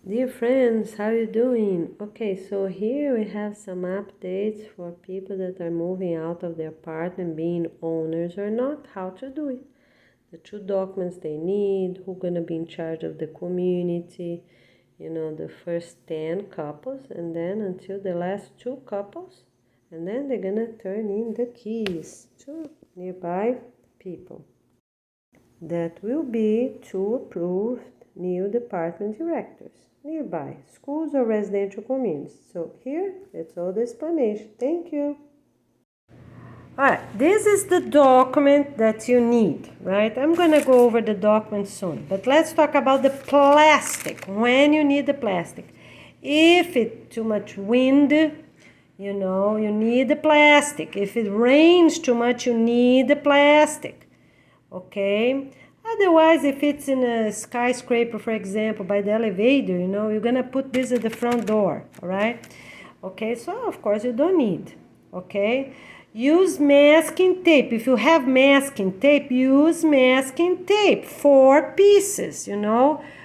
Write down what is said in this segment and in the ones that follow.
Dear friends, how are you doing? Okay, so here we have some updates for people that are moving out of their apartment, being owners or not, how to do it. The 2 documents they need, who's gonna be in charge of the community, the first 10 couples, and then until the last 2 couples, and then they're gonna turn in the keys to nearby people. That will be 2 approved new department directors nearby schools or residential communities. So here, that's all the explanation. Thank you. All right, this is the document that you need, right? I'm gonna go over the document soon, but let's talk about the plastic. When you need the plastic, if it's too much wind, you need the plastic. If it rains too much, you need the plastic. Okay, otherwise, if it's in a skyscraper, for example, by the elevator, you're gonna put this at the front door. All right, okay, so of course you don't need. Okay, use masking tape. If you have masking tape, use masking tape. 4 pieces,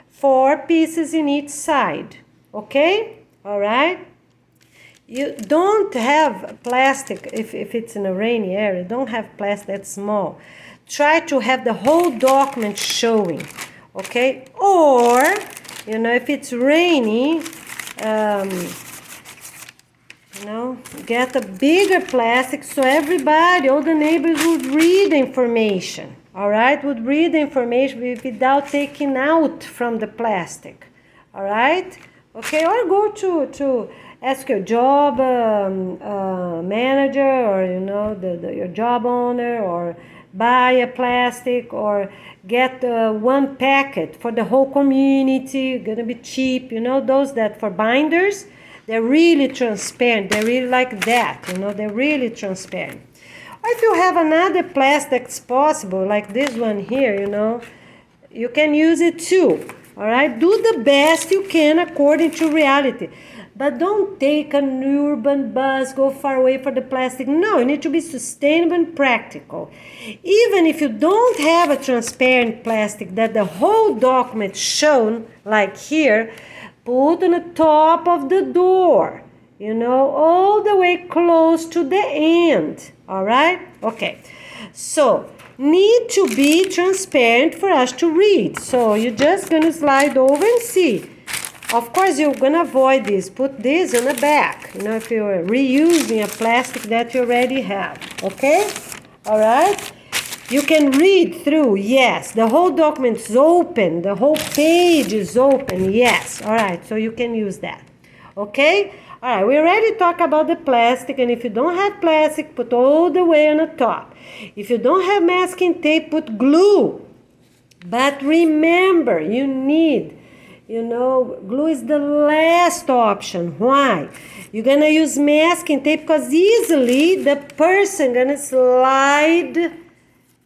4 pieces in each side. Okay, all right. You don't have plastic if it's in a rainy area. Don't have plastic that's small. Try to have the whole document showing, okay? Or, if it's rainy, get a bigger plastic so everybody, all the neighbors would read the information, all right? Would read the information without taking out from the plastic, all right? Okay, or go to ask your job manager or, your job owner, or buy a plastic, or get 1 packet for the whole community. Gonna be cheap, those that for binders, they're really transparent. They're really like that, they're really transparent. Or if you have another plastic that's possible, like this one here, you can use it too. All right, do the best you can according to reality. But don't take an urban bus, go far away for the plastic. No, you need to be sustainable and practical. Even if you don't have a transparent plastic that the whole document shown, like here, put on the top of the door, all the way close to the end. All right? Okay. So, need to be transparent for us to read. So, you're just going to slide over and see. Of course, you're going to avoid this. Put this on the back, if you're reusing a plastic that you already have. Okay? All right? You can read through, yes. The whole document is open. The whole page is open, yes. All right, so you can use that. Okay? All right, we already talked about the plastic, and if you don't have plastic, put all the way on the top. If you don't have masking tape, put glue. But remember, you need, glue is the last option. Why? You're going to use masking tape because easily the person going to slide.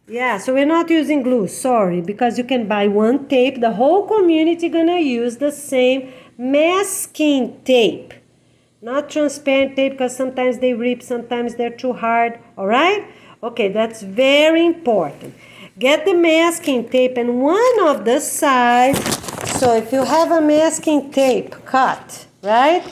Yeah, so we're not using glue, sorry, because you can buy 1 tape. The whole community gonna use the same masking tape. Not transparent tape, because sometimes they rip, sometimes they're too hard, all right? Okay, that's very important. Get the masking tape and one of the sides. So if you have a masking tape cut, right?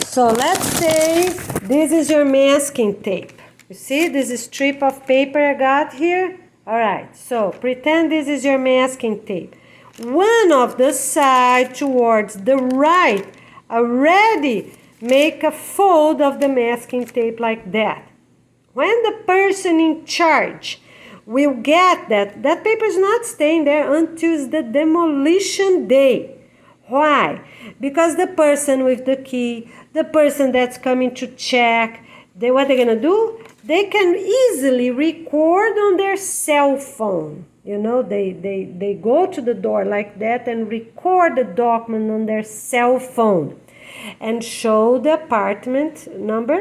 So let's say this is your masking tape. You see, this is strip of paper I got here. All right, so pretend this is your masking tape. One of the side towards the right, already make a fold of the masking tape like that. When the person in charge will get that paper is not staying there until the demolition day. Why? Because the person with the key, the person that's coming to check, what they're gonna do? They can easily record on their cell phone. They go to the door like that and record the document on their cell phone and show the apartment number,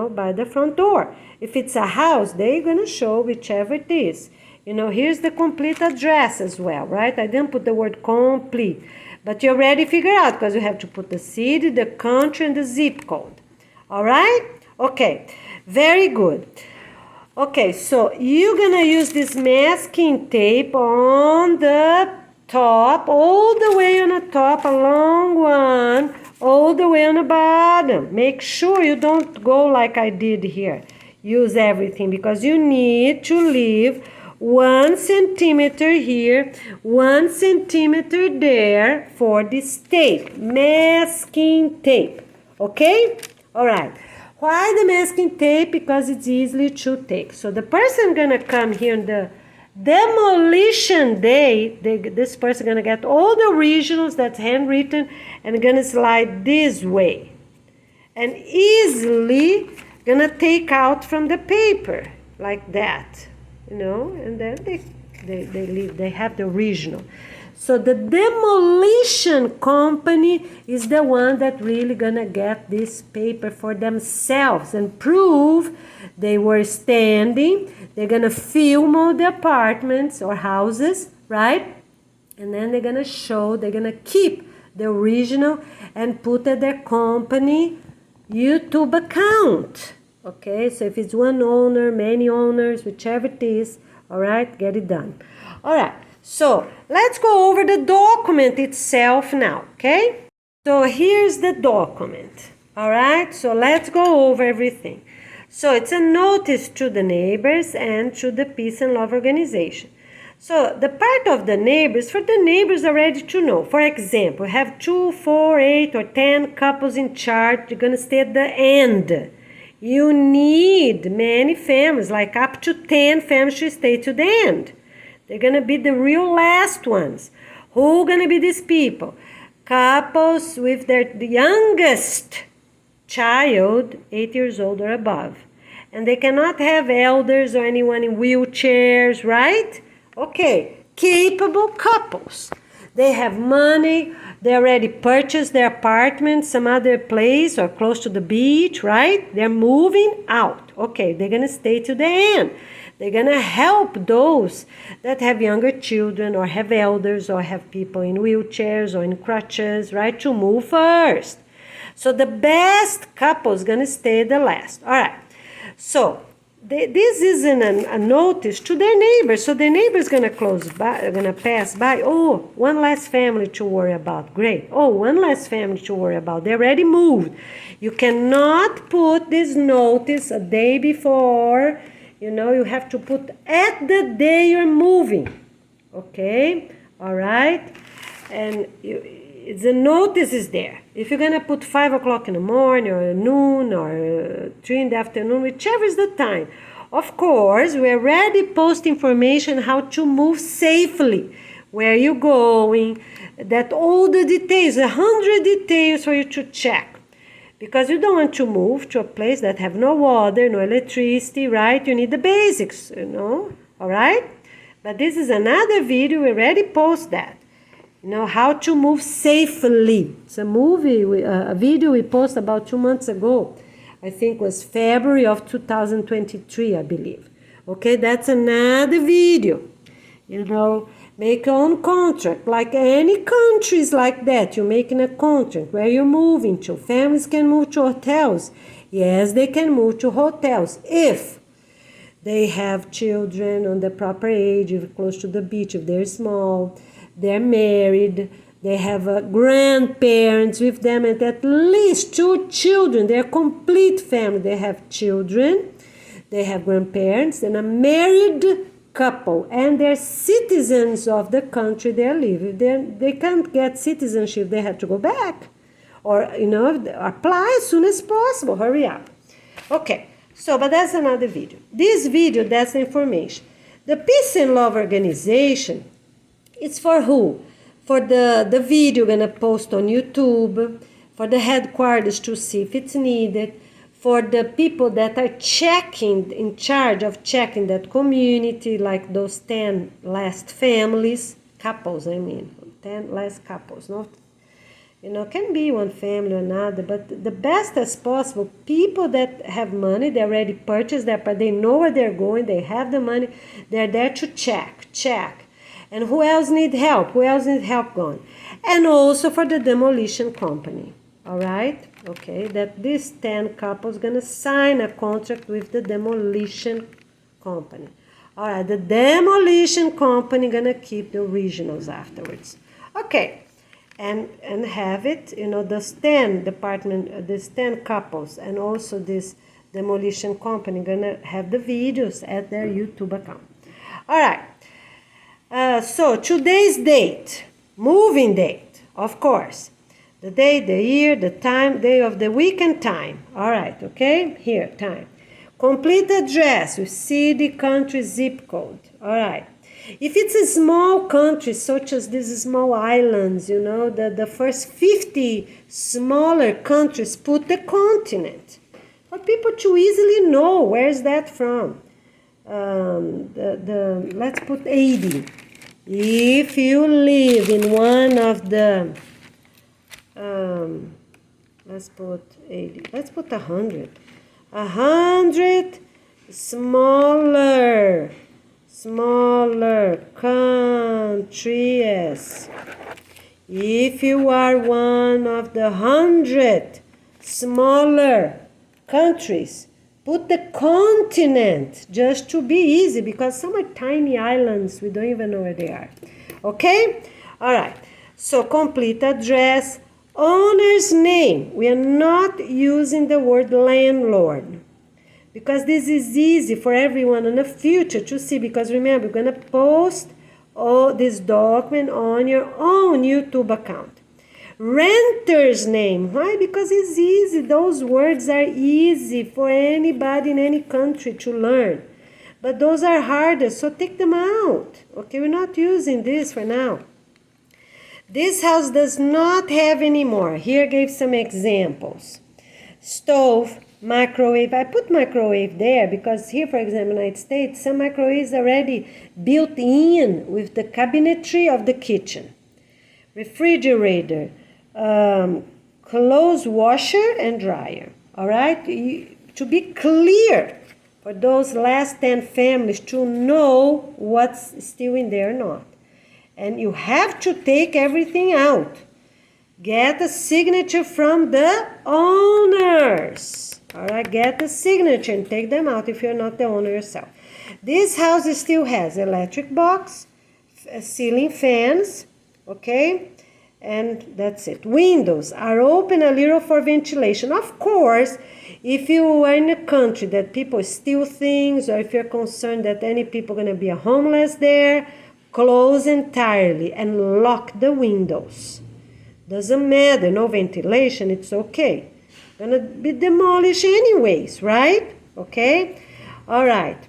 by the front door. If it's a house, they're gonna show whichever it is. Here's the complete address as well, right? I didn't put the word complete, but you already figure out because you have to put the city, the country, and the zip code. All right? Okay, very good. Okay, so you're gonna use this masking tape on the top, all the way on the top, a long one, all the way on the bottom. Make sure you don't go like I did here. Use everything, because you need to leave 1 centimeter here, 1 centimeter there for this tape, masking tape. Okay? All right. Why the masking tape? Because it's easily to take. So the person gonna come here on the demolition day, this person gonna get all the originals that's handwritten and gonna slide this way and easily gonna take out from the paper like that, you know, and then they leave, they have the original. So the demolition company is the one that really gonna get this paper for themselves and prove they were standing. They're gonna film all the apartments or houses, right? And then they're gonna show, they're gonna keep the original and put at their company YouTube account. Okay, so if it's one owner, many owners, whichever it is, all right, get it done. All right. So let's go over the document itself now, okay? So here's the document, all right? So let's go over everything. So it's a notice to the neighbors and to the Peace and Love Organization. So the part of the neighbors, for the neighbors already to know. For example, have 2, 4, 8, or 10 couples in charge. They're going to stay at the end. You need many families, like up to 10 families to stay to the end. They're going to be the real last ones. Who going to be these people? Couples with the youngest child, 8 years old or above. And they cannot have elders or anyone in wheelchairs, right? Okay, capable couples. They have money. They already purchased their apartment some other place or close to the beach, right? They're moving out. Okay, they're going to stay to the end. They're going to help those that have younger children or have elders or have people in wheelchairs or in crutches, right, to move first. So the best couple is going to stay the last. All right. So this is a notice to their neighbors. So their neighbors going to pass by. Oh, one less family to worry about. Great. Oh, one less family to worry about. They already moved. You cannot put this notice a day before. You know, you have to put at the day you're moving. Okay? All right? And the notice is there. If you're going to put 5 o'clock in the morning or noon or 3 in the afternoon, whichever is the time. Of course, we already post information how to move safely. Where you're going. That all the details, 100 details for you to check. Because you don't want to move to a place that have no water, no electricity, right? You need the basics, you know, all right? But this is another video, we already post that. You know, how to move safely. It's a video we posted about 2 months ago. I think it was February of 2023, I believe. Okay, that's another video. You know, make your own contract. Like any countries like that, you're making a contract where you're moving to. Families can move to hotels. Yes, they can move to hotels if they have children on the proper age, if close to the beach, if they're small, they're married, they have grandparents with them, and at least 2 children. They're a complete family. They have children, they have grandparents, and a married couple, and they're citizens of the country they live. If they can't get citizenship, they have to go back, or you know, apply as soon as possible. Hurry up. Okay, so but that's another video. This video, that's the information. The Peace and Love Organization, it's for who? For the video gonna post on YouTube, for the headquarters to see if it's needed, for the people that are checking, in charge of checking that community, like those 10 last families, couples, 10 last couples, not, you know, can be one family or another, but the best as possible, people that have money, they already purchased their, but they know where they're going, they have the money, they're there to check. And who else need help? Who else need help going? And also for the demolition company. All right? Okay, that these 10 couples going to sign a contract with the demolition company. All right, the demolition company gonna keep the originals afterwards. Okay, and have it, the stand department, the stand couples, and also this demolition company gonna have the videos at their YouTube account. All right. So today's date, moving date, of course. The day, the year, the time, day of the week, and time. All right, okay? Here, time. Complete address with city, country, zip code. All right. If it's a small country, such as these small islands, the first 50 smaller countries, put the continent. For people to easily know where's that from. Let's put 80. If you live in one of the, let's put 80, let's put 100. 100 smaller countries. If you are one of the 100 smaller countries, put the continent, just to be easy, because some are tiny islands, we don't even know where they are. Okay? All right. So complete address, owner's name. We are not using the word landlord, because this is easy for everyone in the future to see, because remember, we're going to post all this document on your own YouTube account. Renter's name. Why? Because it's easy. Those words are easy for anybody in any country to learn. But those are harder, so take them out. Okay, we're not using this for now. This house does not have any more. Here gave some examples. Stove, microwave. I put microwave there because here, for example, in the United States, some microwaves are already built in with the cabinetry of the kitchen. Refrigerator. Clothes washer and dryer. All right, to be clear for those last 10 families to know what's still in there or not. And you have to take everything out. Get a signature from the owners. All right, get the signature and take them out if you're not the owner yourself. This house still has electric box, ceiling fans, okay? And that's it. Windows are open a little for ventilation. Of course, if you are in a country that people steal things, or if you're concerned that any people are going to be homeless there, close entirely and lock the windows. Doesn't matter, no ventilation, it's okay. Going to be demolished anyways, right? Okay? All right.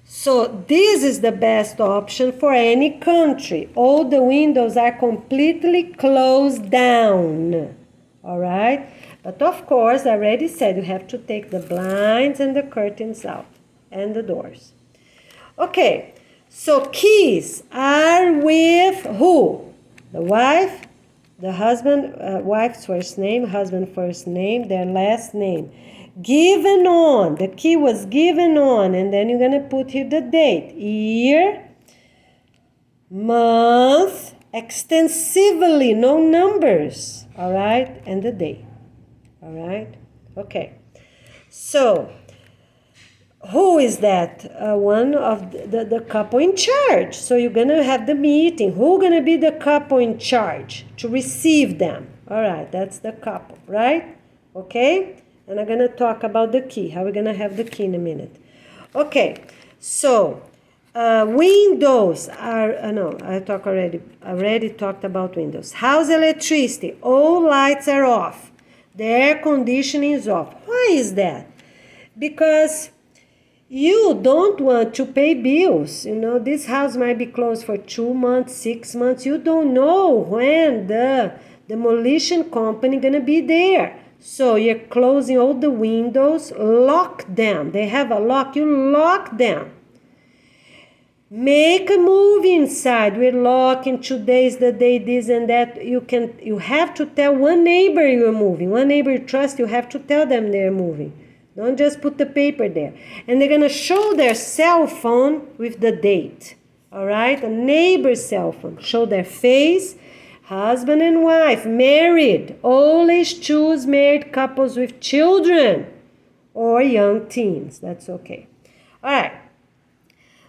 So this is the best option for any country. All the windows are completely closed down. All right? But of course, I already said you have to take the blinds and the curtains out and the doors. Okay, so keys are with who? The wife, the husband, wife's first name, husband first name, their last name. Given on, the key was given on, and then you're going to put here the date, year, month, extensively, no numbers, all right, and the day, all right, okay. So, who is that? One of the couple in charge. So you're going to have the meeting. Who's going to be the couple in charge to receive them? All right, that's the couple, right? Okay? And I'm going to talk about the key, how we're going to have the key in a minute. Okay, so windows are, no, I already talked about windows. House electricity, all lights are off. The air conditioning is off. Why is that? Because you don't want to pay bills. This house might be closed for 2 months, 6 months. You don't know when the demolition company going to be there. So you're closing all the windows, lock them. They have a lock, you lock them. Make a move inside. We're locking, today's the day, this and that. You have to tell one neighbor you're moving. One neighbor you trust, you have to tell them they're moving. Don't just put the paper there. And they're going to show their cell phone with the date. All right? A neighbor's cell phone. Show their face. Husband and wife, married. Always choose married couples with children or young teens. That's okay. All right.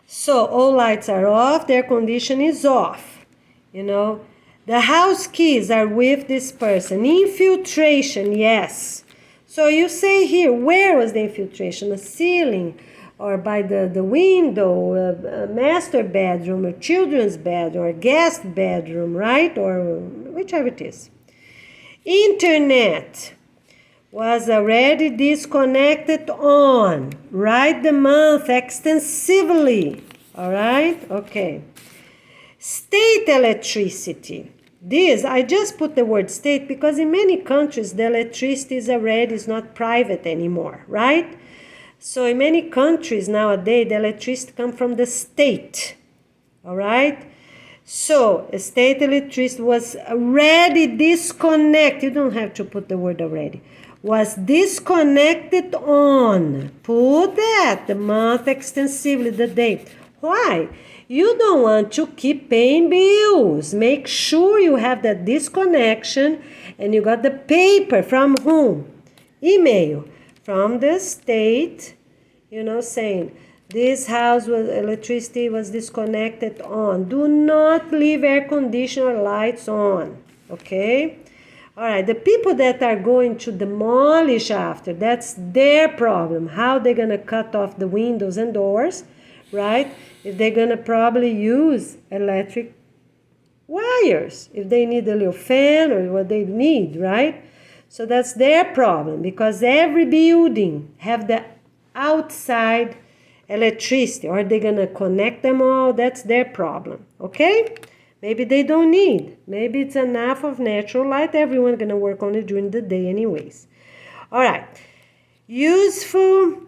So all lights are off, the air condition is off. You know, the house keys are with this person. Infiltration, yes. So you say here, where was the infiltration? The ceiling, or by the window, a master bedroom, a children's bedroom, or guest bedroom, right? Or whichever it is. Internet was already disconnected on. Write the month extensively. All right? Okay. State electricity. This, I just put the word state because in many countries the electricity is not private anymore, right? So in many countries nowadays the electricity comes from the state. All right? So, state electricity was already disconnected. You don't have to put the word already. Was disconnected on. Put that, the month extensively, the date. Why? You don't want to keep paying bills. Make sure you have that disconnection and you got the paper from whom? Email from the state, saying, this house electricity was disconnected on. Do not leave air conditioner lights on. Okay? All right. The people that are going to demolish after, that's their problem. How they're going to cut off the windows and doors, right? If they're going to probably use electric wires. If they need a little fan or what they need, right? So that's their problem because every building have the outside electricity. Or they're gonna connect them all. That's their problem. Okay? Maybe they don't need. Maybe it's enough of natural light. Everyone's gonna work on it during the day anyways. All right. Useful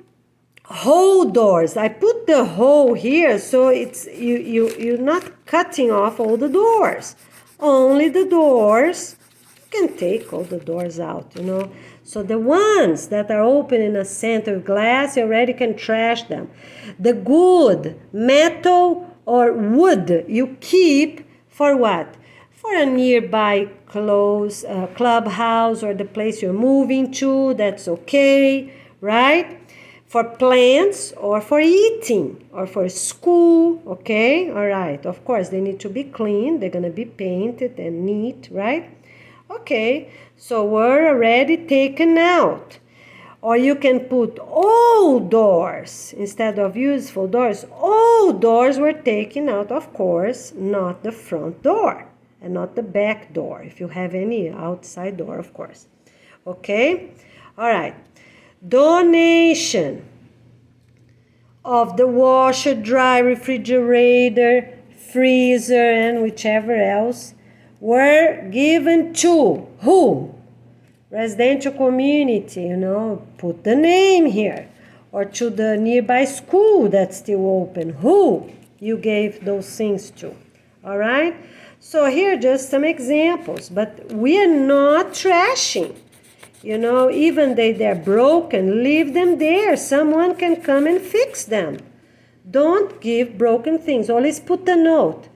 hole doors. I put the hole here so it's you're not cutting off all the doors. Only the doors. You can take all the doors out, So the ones that are open in a center of glass, you already can trash them. The good metal or wood you keep for what? For a nearby close clubhouse or the place you're moving to, that's okay, right? For plants or for eating or for school, okay? All right, of course, they need to be clean. They're going to be painted and neat, right? Okay, so we're already taken out. Or you can put all doors instead of useful doors. All doors were taken out, of course, not the front door and not the back door, if you have any outside door, of course. Okay, all right. Donation of the washer, dryer, refrigerator, freezer, and whichever else were given to who? Residential community, put the name here. Or to the nearby school that's still open. Who you gave those things to. All right? So here are just some examples. But we are not trashing. Even they're broken, leave them there. Someone can come and fix them. Don't give broken things. Always put a note.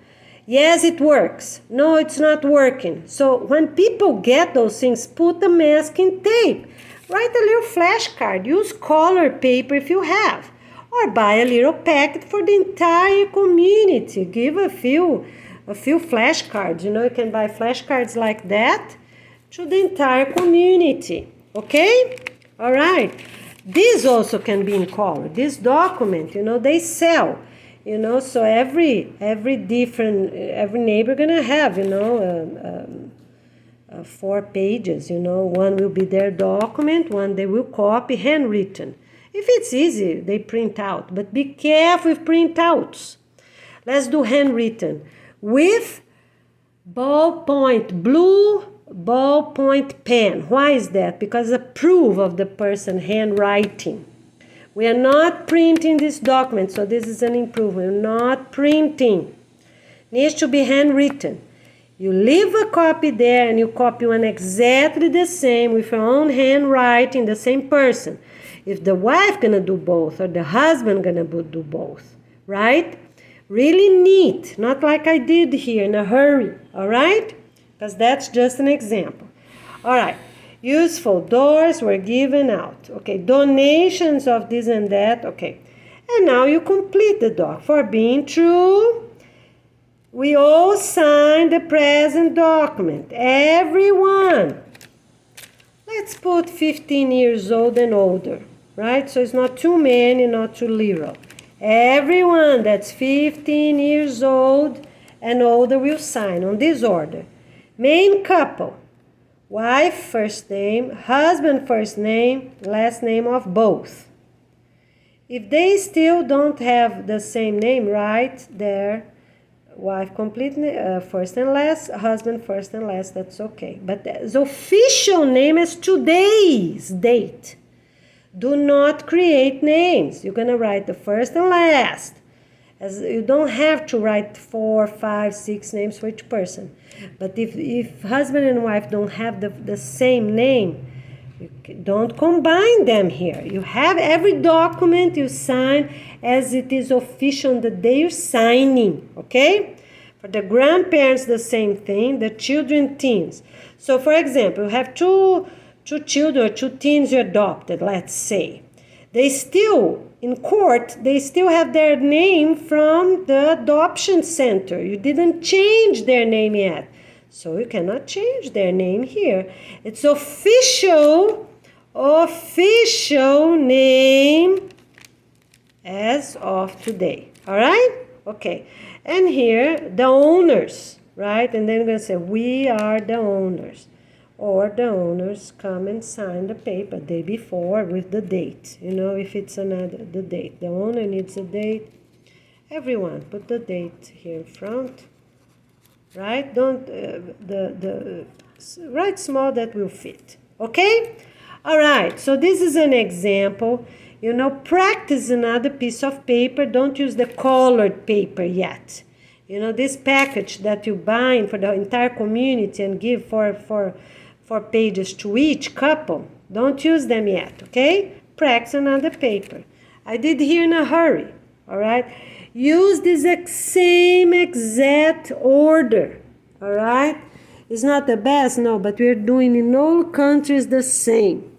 Yes, it works. No, it's not working. So when people get those things, put the masking tape. Write a little flashcard. Use color paper if you have. Or buy a little packet for the entire community. Give a few flashcards. You can buy flashcards like that to the entire community. Okay? All right. This also can be in color. This document, they sell. So every neighbor gonna have 4 pages. One will be their document, one they will copy, handwritten. If it's easy, they print out, but be careful with printouts. Let's do handwritten with blue ballpoint pen. Why is that? Because a proof of the person handwriting. We are not printing this document, so this is an improvement. We're not printing. Needs to be handwritten. You leave a copy there and you copy one exactly the same with your own handwriting, the same person. If the wife gonna do both or the husband gonna do both, right? Really neat, not like I did here in a hurry, all right? Because that's just an example. All right. Useful doors were given out. Okay, donations of this and that. Okay, And now you complete the doc. For being true, we all sign the present document. Everyone. Let's put 15 years old and older, right? So it's not too many, not too little. Everyone that's 15 years old and older will sign on this order. Main couple, wife first name, husband first name, last name of both. If they still don't have the same name, write there, wife complete first and last, husband first and last, that's okay. But the official name is today's date. Do not create names. You're going to write the first and last. As you don't have to write 4, 5, 6 names for each person. But if husband and wife don't have the same name, don't combine them here. You have every document you sign as it is official on the day you're signing, okay? For the grandparents, the same thing. The children, teens. So, for example, you have two children or 2 teens you adopted, let's say. They still, in court, they still have their name from the adoption center. You didn't change their name yet. So you cannot change their name here. It's official name as of today. All right? Okay. And here, the owners, right? And then we're going to say, we are the owners. Or the owners come and sign the paper day before with the date. You know, if it's the date. The owner needs a date. Everyone, put the date here in front. Right? Don't write small, that will fit. Okay? All right. So this is an example. You know, practice another piece of paper. Don't use the colored paper yet. You know, this package that you bind for the entire community and give for pages to each couple. Don't use them yet. Okay? Practice another paper. I did here in a hurry. All right? Use this same exact order, all right? It's not the best, no, but we're doing in all countries the same,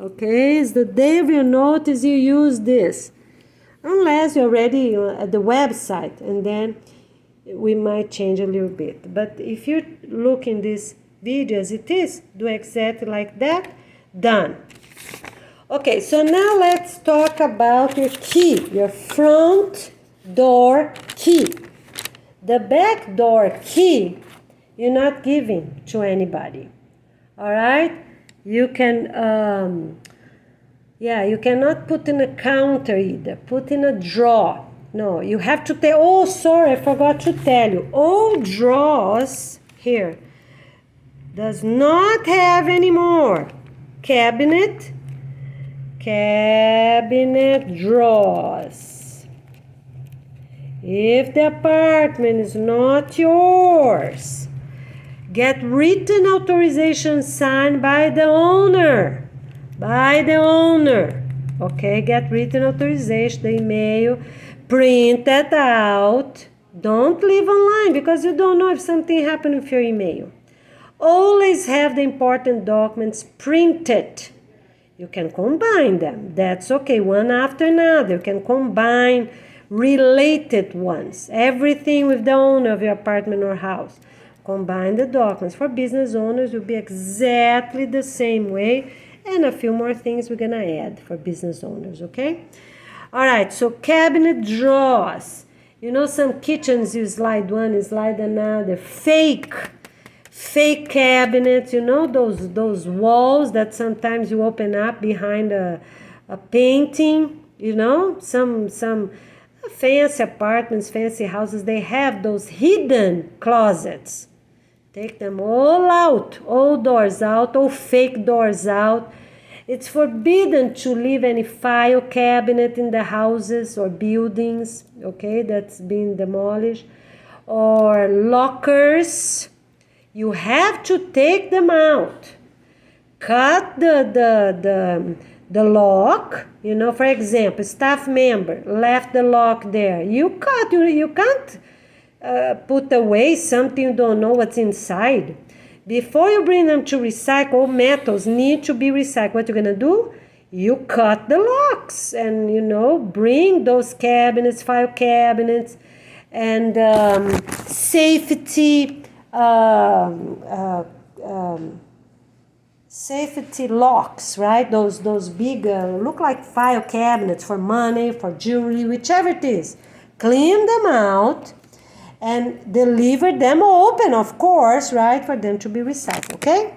okay? It's the day of your notice you use this, unless you're already at the website, and then we might change a little bit. But if you look in this video as it is, do exactly like that, done. Okay, so now let's talk about your key, your front door key. The back door key, you're not giving to anybody. All right? You can, you cannot put in a counter either. Put in a drawer. No, you have to tell, oh, sorry, I forgot to tell you. All drawers here does not have any more cabinet drawers. If the apartment is not yours, get written authorization signed by the owner. Okay, get written authorization, the email, print that out. Don't leave online because you don't know if something happened with your email. Always have the important documents printed. You can combine them. That's okay, one after another. You can combine related ones. Everything with the owner of your apartment or house. Combine the documents. For business owners, will be exactly the same way. And a few more things we're going to add for business owners, okay? All right, so cabinet drawers. You know, some kitchens you slide one and slide another. Fake cabinets, you know, those walls that sometimes you open up behind a painting, you know, some fancy apartments, fancy houses, they have those hidden closets. Take them all out, all doors out, all fake doors out. It's forbidden to leave any file cabinet in the houses or buildings, okay, that's been demolished, or lockers. You have to take them out. Cut the lock. You know, for example, staff member left the lock there. You can't put away something you don't know what's inside. Before you bring them to recycle, metals need to be recycled. What you're going to do? you cut the locks and, bring those cabinets, file cabinets, and safety safety locks, right? Those big, look like file cabinets for money, for jewelry, whichever it is. Clean them out and deliver them open, of course, right? For them to be recycled, okay?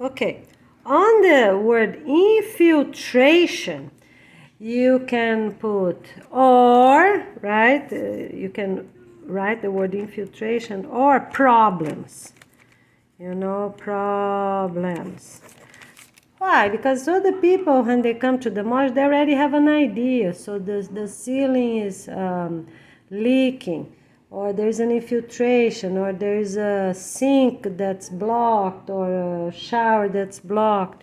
Okay, on the word infiltration, you can put or, right? You can write the word infiltration or problems. Problems. Why? Because other people, when they come to the mosque, they already have an idea. So the ceiling is leaking, or there's an infiltration, or there's a sink that's blocked, or a shower that's blocked,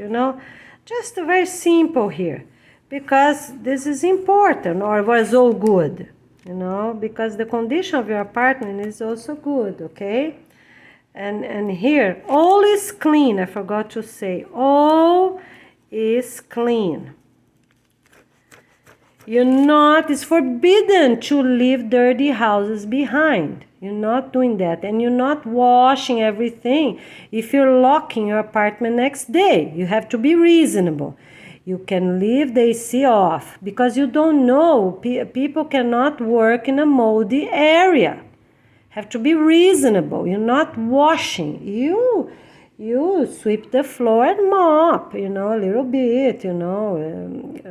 Just very simple here, because this is important, or was all good, because the condition of your apartment is also good, okay? And here, all is clean. I forgot to say, all is clean. It's forbidden to leave dirty houses behind. You're not doing that. And you're not washing everything if you're locking your apartment next day. You have to be reasonable. You can leave the AC off because you don't know. People cannot work in a moldy area. Have to be reasonable. You're not washing. You sweep the floor and mop, a little bit,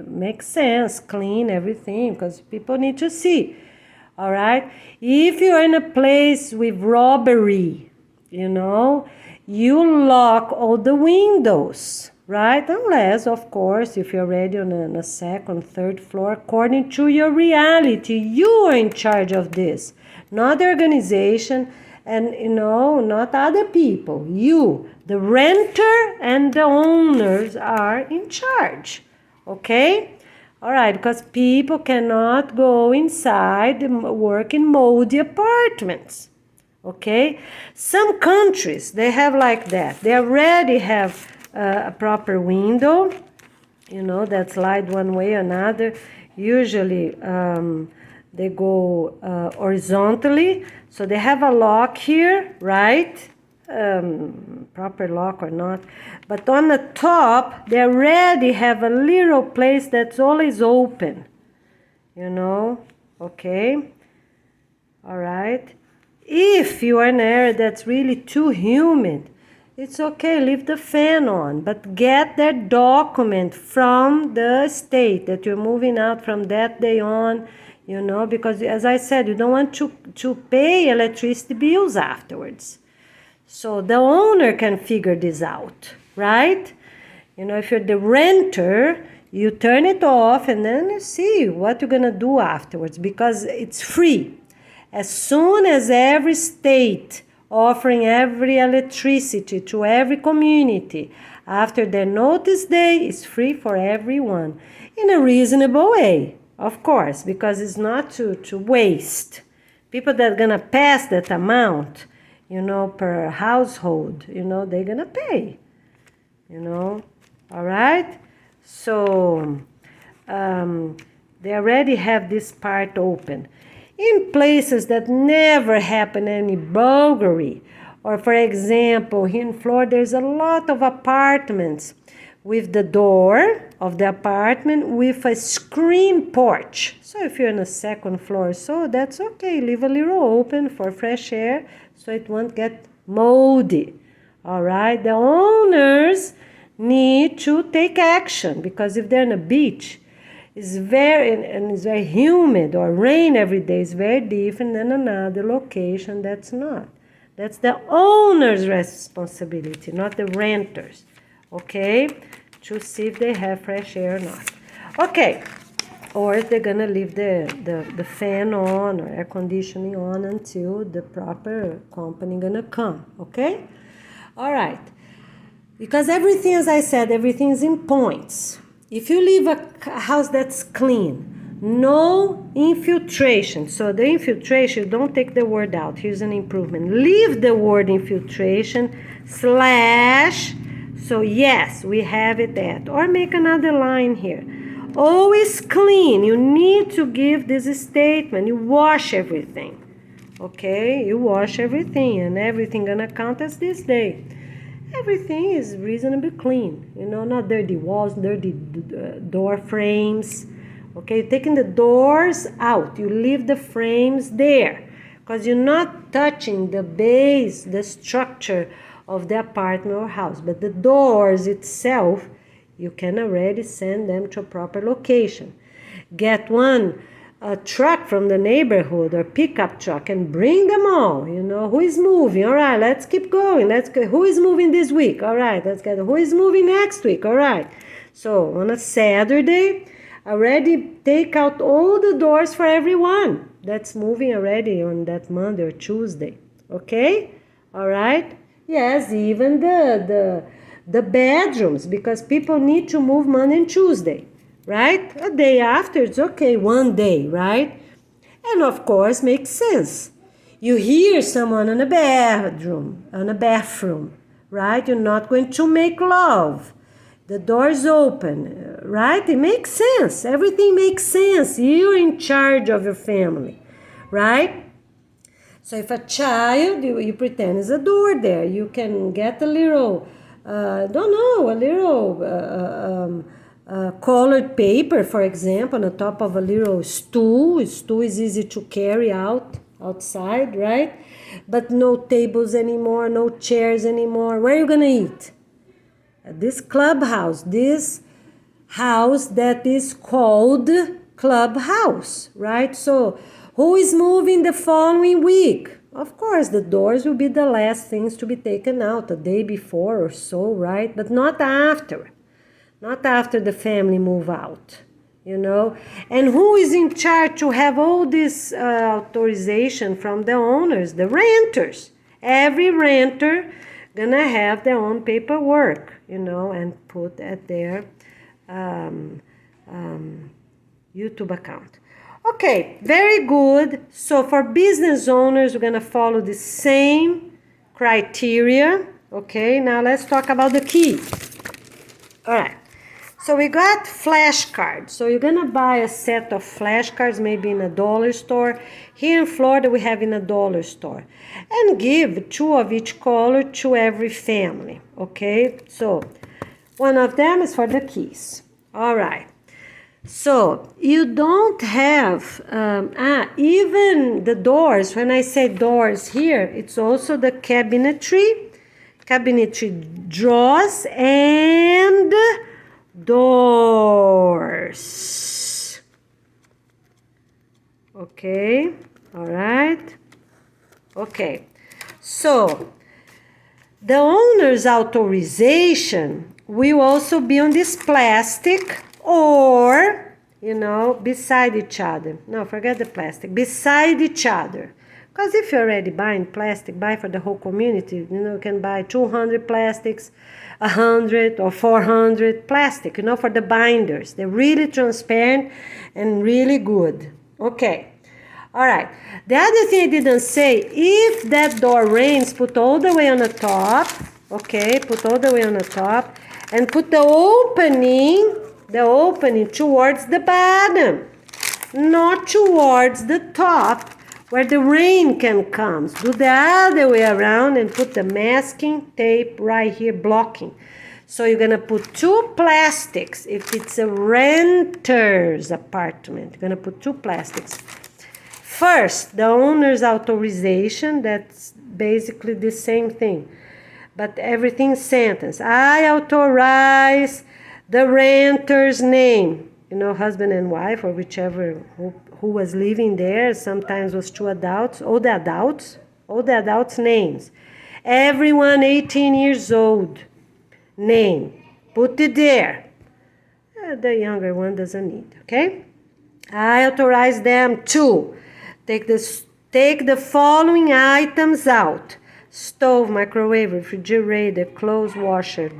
makes sense, clean everything, because people need to see, all right? If you're in a place with robbery, you lock all the windows, right? Unless, of course, if you're already on a second, third floor, according to your reality, you are in charge of this. Not the organization and, not other people. You, the renter and the owners are in charge, okay? All right, because people cannot go inside and work in moldy apartments, okay? Some countries, they have like that. They already have a proper window, that slide one way or another. Usually, they go horizontally, so they have a lock here, right? Proper lock or not. But on the top, they already have a little place that's always open, okay? All right. If you are in an area that's really too humid, it's okay, leave the fan on, but get that document from the state that you're moving out from that day on, because as I said, you don't want to pay electricity bills afterwards. So the owner can figure this out, right? If you're the renter, you turn it off and then you see what you're going to do afterwards, because it's free. As soon as every state offering every electricity to every community after their notice day is free for everyone in a reasonable way. Of course, because it's not to waste. People that are going to pass that amount, per household, they're going to pay, all right? So, they already have this part open. In places that never happen any burglary, or for example, here in Florida, there's a lot of apartments with the door of the apartment with a screen porch. So if you're on the second floor, so that's okay. Leave a little open for fresh air so it won't get moldy. All right. The owners need to take action, because if they're on a beach, it's very humid, or rain every day is very different than another location that's not. That's the owner's responsibility, not the renters. Okay, to see if they have fresh air or not. Okay, or if they're gonna leave the fan on or air conditioning on until the proper company gonna come. Okay, all right. Because everything, as I said, everything is in points. If you leave a house that's clean, no infiltration. So the infiltration, don't take the word out. Here's an improvement. Leave the word infiltration / So yes, we have it that. Or make another line here. Always clean. You need to give this statement. You wash everything. Okay, you wash everything, and everything gonna count as this day. Everything is reasonably clean, not dirty walls, dirty door frames. Okay, you're taking the doors out, you leave the frames there, because you're not touching the base, the structure of the apartment or house, but the doors itself, you can already send them to a proper location. Get a truck from the neighborhood or pickup truck and bring them all. Who is moving? All right, let's keep going. Let's go. Who is moving this week? All right, let's get. Who is moving next week? All right. So on a Saturday, already take out all the doors for everyone that's moving already on that Monday or Tuesday. Okay? All right. Yes, even the bedrooms, because people need to move Monday and Tuesday. Right? A day after, it's okay, one day, right? And of course, makes sense. You hear someone in a bathroom, right? You're not going to make love. The door's open, right? It makes sense. Everything makes sense. You're in charge of your family, right? So if a child, you pretend is a door there, you can get a little, colored paper, for example, on the top of a little stool. Stool is easy to carry outside, right? But no tables anymore, no chairs anymore. Where are you gonna eat? At this clubhouse, this house that is called clubhouse, right? So who is moving the following week? Of course, the doors will be the last things to be taken out, a day before or so, right? But not after. Not after the family move out, And who is in charge to have all this authorization from the owners? The renters. Every renter gonna have their own paperwork, and put at their YouTube account. Okay, very good. So for business owners, we're gonna follow the same criteria. Okay, now let's talk about the key. All right. So we got flashcards. So you're gonna buy a set of flashcards, maybe in a dollar store. Here in Florida, we have in a dollar store. And give 2 of each color to every family, okay? So one of them is for the keys. All right. So you don't have, even the doors. When I say doors here, it's also the cabinetry drawers and doors. Okay, all right. Okay, so the owner's authorization will also be on this plastic or, beside each other. No, forget the plastic. Beside each other. Because if you're already buying plastic, buy for the whole community. You can buy 200 plastics, 100 or 400 plastic, for the binders. They're really transparent and really good. Okay. All right. The other thing I didn't say, if that door rains, put all the way on the top. Okay, put all the way on the top. And put the opening towards the bottom. Not towards the top, where the rain can come. Do the other way around and put the masking tape right here blocking. So you're gonna put 2 plastics. If it's a renter's apartment, you're gonna put 2 plastics. First, the owner's authorization, that's basically the same thing. But everything sentence. I authorize the renter's name. Husband and wife or whichever who was living there. Sometimes was 2 adults, all the adults' names. Everyone 18 years old, name. Put it there. The younger one doesn't need, okay? I authorize them to take the following items out. Stove, microwave, refrigerator, clothes washer,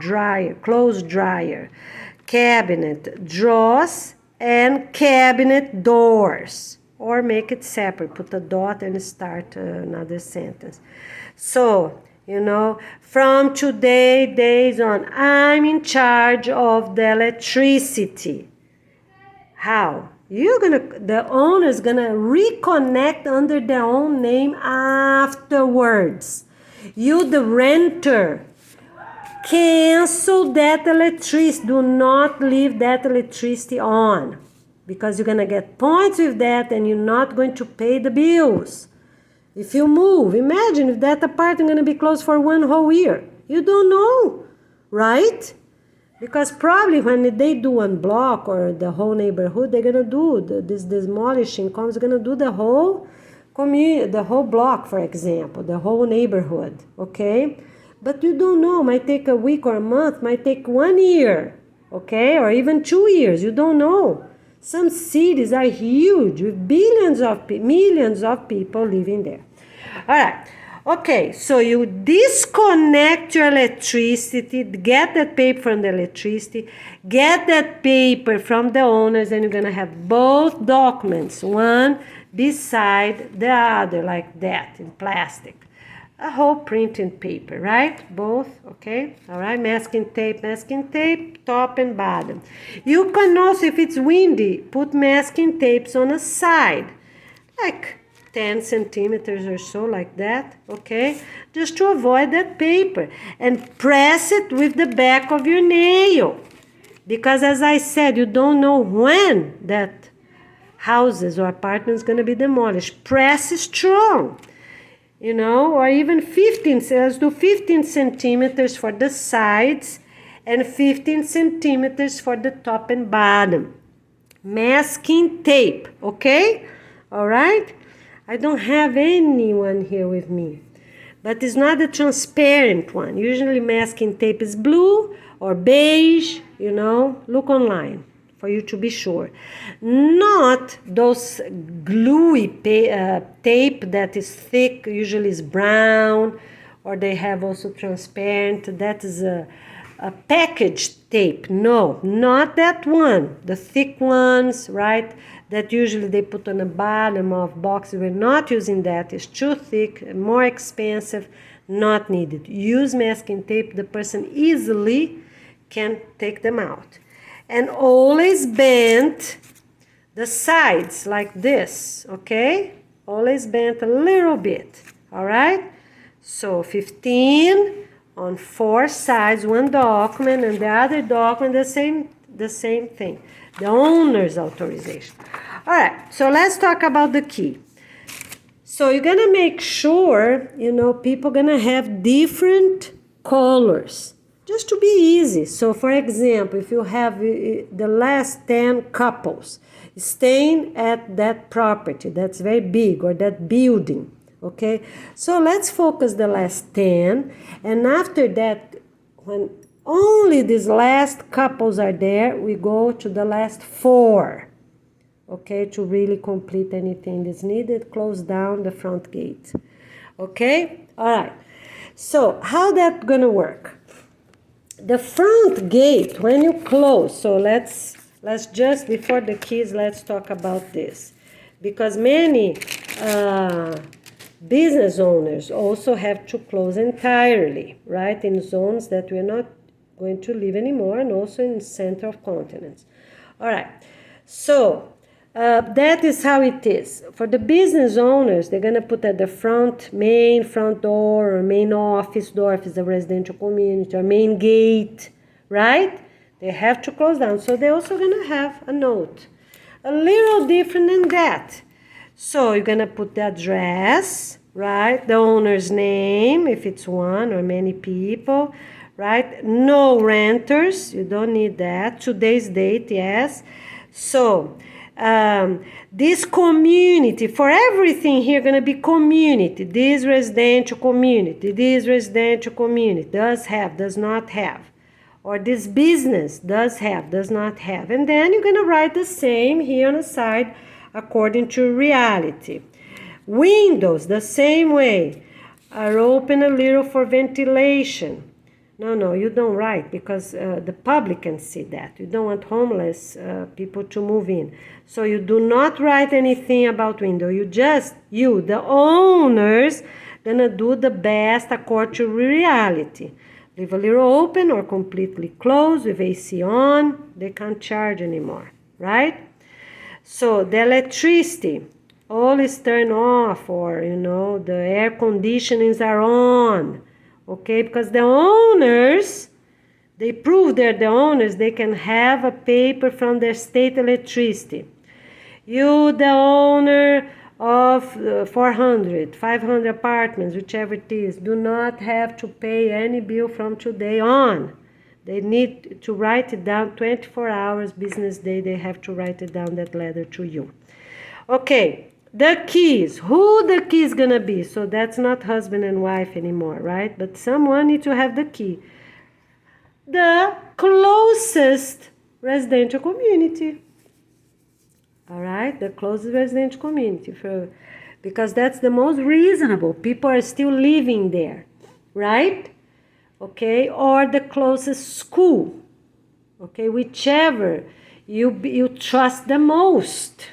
clothes dryer, cabinet, drawers, and cabinet doors. Or make it separate. Put a dot and start another sentence. So from today days on, I'm in charge of the electricity. How? The owner's gonna reconnect under their own name afterwards. You, the renter, cancel that electricity. Do not leave that electricity on, because you're gonna get points with that and you're not going to pay the bills. If you move, imagine if that apartment is gonna be closed for 1 whole year. You don't know, right? Because probably when they do one block or the whole neighborhood, they're gonna do this demolishing company is gonna do the whole community, the whole block, for example, the whole neighborhood, okay? But you don't know, might take a week or a month, might take 1 year, okay? Or even 2 years, you don't know. Some cities are huge with millions of people living there. All right. Okay, so you disconnect your electricity, get that paper from the electricity, get that paper from the owners, and you're going to have both documents, one beside the other, like that, in plastic. A whole printing paper, right? Both, okay? All right, masking tape, top and bottom. You can also, if it's windy, put masking tapes on a side, like 10 centimeters or so, like that, okay? Just to avoid that paper. And press it with the back of your nail. Because as I said, you don't know when that houses or apartments going to be demolished. Press strong, or even 15, let's do 15 centimeters for the sides and 15 centimeters for the top and bottom. Masking tape, okay? All right? I don't have anyone here with me, but it's not a transparent one. Usually masking tape is blue or beige, look online for you to be sure. Not those gluey tape that is thick, usually is brown, or they have also transparent. That is a packaged tape. No, not that one. The thick ones, right? That usually they put on the bottom of boxes. We're not using that. It's too thick, more expensive, not needed. Use masking tape. The person easily can take them out. And always bend the sides like this, okay? Always bend a little bit, all right? So 15 on 4 sides, one document, and the other document, the same thing. The owner's authorization. All right, so let's talk about the key. So you're gonna make sure, people gonna have different colors, just to be easy. So for example, if you have the last 10 couples staying at that property that's very big, or that building, okay? So let's focus the last 10, and after that, when only these last couples are there, we go to the last 4, okay, to really complete anything that's needed. Close down the front gate, okay? All right, so how that gonna work? The front gate, when you close, so let's just, before the keys, let's talk about this, because many business owners also have to close entirely, right, in zones that we're not going to live anymore, and also in center of continents. All right, so that is how it is. For the business owners, they're going to put at the main front door, or main office door if it's a residential community, or main gate, right? They have to close down. So they're also going to have a note, a little different than that. So you're going to put the address, right? The owner's name, if it's one or many people, right? No renters, you don't need that. Today's date, yes. So this community, for everything here, going to be community. This residential community, does have, does not have. Or this business does have, does not have. And then you're going to write the same here on the side according to reality. Windows, the same way, are open a little for ventilation. No, you don't write, because the public can see that. You don't want homeless people to move in. So you do not write anything about window. The owners, gonna do the best according to reality. Leave a little open or completely closed with AC on. They can't charge anymore, right? So the electricity, all is turned off, or the air conditionings are on, okay? Because the owners, they prove they're the owners, they can have a paper from their state electricity. You, the owner of 400, 500 apartments, whichever it is, do not have to pay any bill from today on. They need to write it down 24 hours, business day, they have to write it down, that letter to you. Okay, the keys. Who the key is gonna be? So that's not husband and wife anymore, right? But someone needs to have the key. The closest residential community. All right, the closest residential community, because that's the most reasonable. People are still living there, right? Okay, or the closest school. Okay, whichever you trust the most.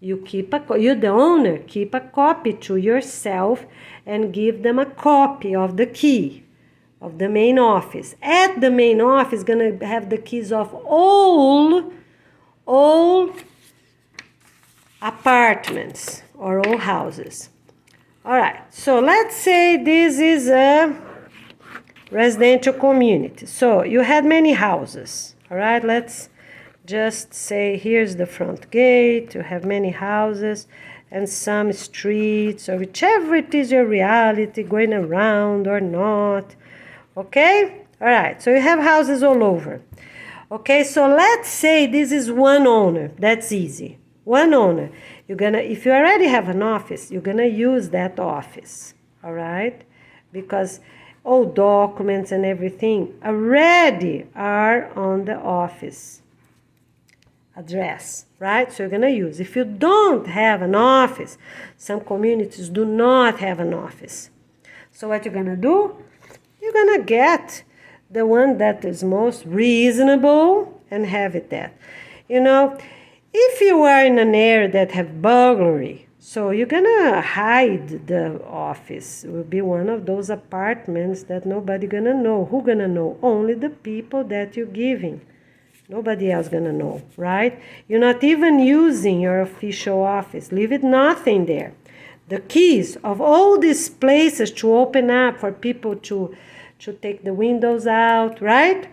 You the owner, keep a copy to yourself and give them a copy of the key of the main office. At the main office, gonna have the keys of all apartments or all houses. All right, so let's say this is a residential community. So you had many houses. All right, let's just say here's the front gate. You have many houses and some streets, or whichever it is your reality, going around or not. Okay? All right, so you have houses all over. Okay, so let's say this is one owner. That's easy. One owner. If you already have an office, you're gonna use that office. All right? Because all documents and everything already are on the office address, right? So you're gonna use. If you don't have an office, some communities do not have an office. So what you're gonna do? You're gonna get the one that is most reasonable and have it there. If you are in an area that have burglary, so you're gonna hide the office. It will be one of those apartments that nobody gonna know. Who gonna know? Only the people that you're giving. Nobody else gonna know, right? You're not even using your official office. Leave it nothing there. The keys of all these places to open up for people to take the windows out, right?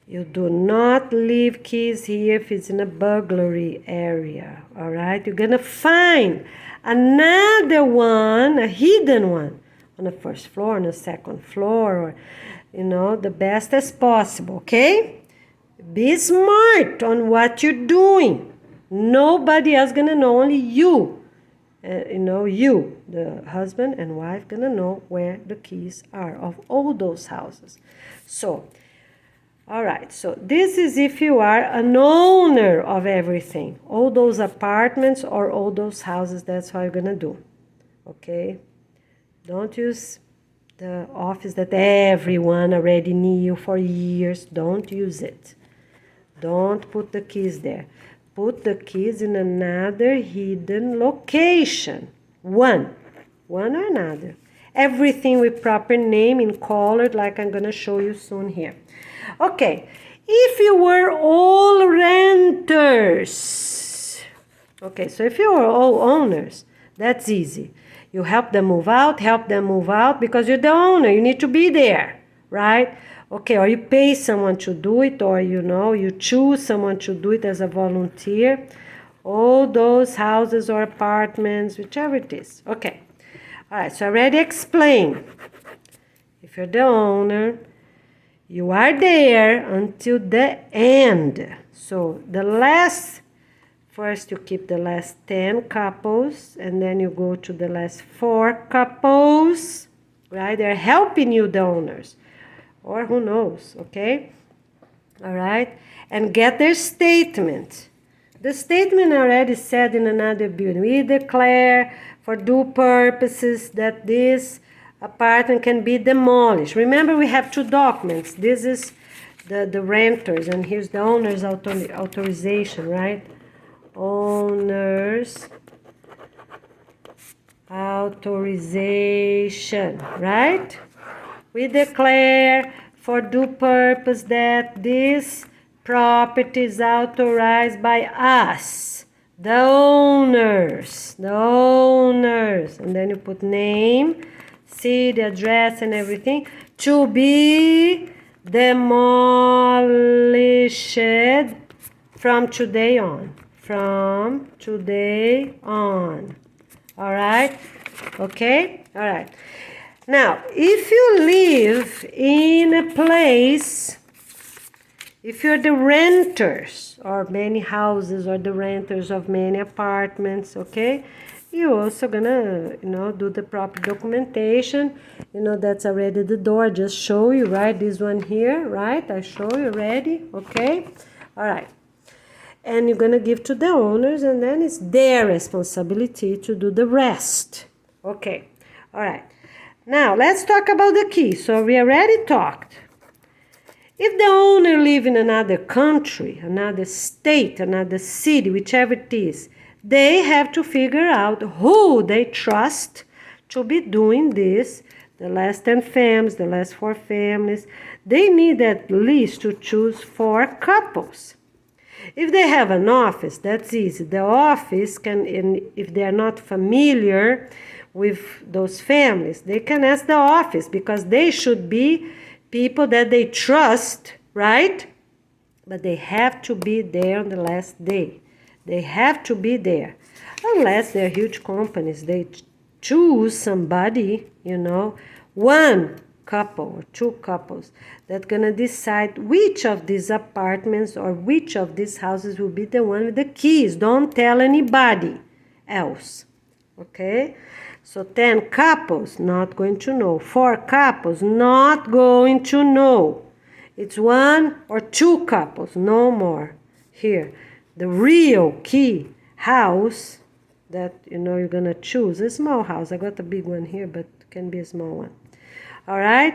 You do not leave keys here if it's in a burglary area, all right? You're gonna find another one, a hidden one, on the first floor, on the second floor, or, the best as possible, okay? Be smart on what you're doing. Nobody else gonna know, only you. You, the husband and wife, gonna know where the keys are of all those houses. So, all right, so this is if you are an owner of everything, all those apartments or all those houses. That's how you're gonna do, okay? Don't use the office that everyone already knew for years. Don't use it. Don't put the keys there. Put the keys in another hidden location. One or another. Everything with proper name in colored, like I'm gonna show you soon here. Okay, if you were all renters, okay, so if you are all owners, that's easy. You help them move out because you're the owner. You need to be there, right? Okay, or you pay someone to do it, or you choose someone to do it as a volunteer. All those houses or apartments, whichever it is. Okay, all right, so I already explained. If you're the owner, you are there until the end. So first you keep the last 10 couples, and then you go to the last 4 couples, right? They're helping you, the owners, or who knows, okay? All right, and get their statement. The statement already said in another building. We declare for due purposes that this apartment can be demolished. Remember, we have 2 documents. This is the renters, and here's the owner's authorization, right? Owner's authorization, right? We declare for due purpose that this property is authorized by us, the owners, and then you put name, city, address, and everything, to be demolished from today on. From today on. All right? Okay? All right. Now, if you live in a place, if you're the renters or many houses or the renters of many apartments, okay, you're also gonna, do the proper documentation. That's already the door. Just show you, right? This one here, right? I show you already, okay? All right. And you're gonna give to the owners, and then it's their responsibility to do the rest. Okay. All right. Now, let's talk about the key. So we already talked. If the owner lives in another country, another state, another city, whichever it is, they have to figure out who they trust to be doing this. The last 10 families, the last 4 families, they need at least to choose 4 couples. If they have an office, that's easy. The office can, if they're not familiar with those families, they can ask the office, because they should be people that they trust, right? But they have to be there on the last day. They have to be there. Unless they're huge companies, they choose somebody, one couple or 2 couples that's gonna decide which of these apartments or which of these houses will be the one with the keys. Don't tell anybody else, okay? So 10 couples, not going to know. 4 couples, not going to know. It's 1 or 2 couples, no more. Here, the real key house that, you're going to choose. A small house. I got a big one here, but it can be a small one. All right?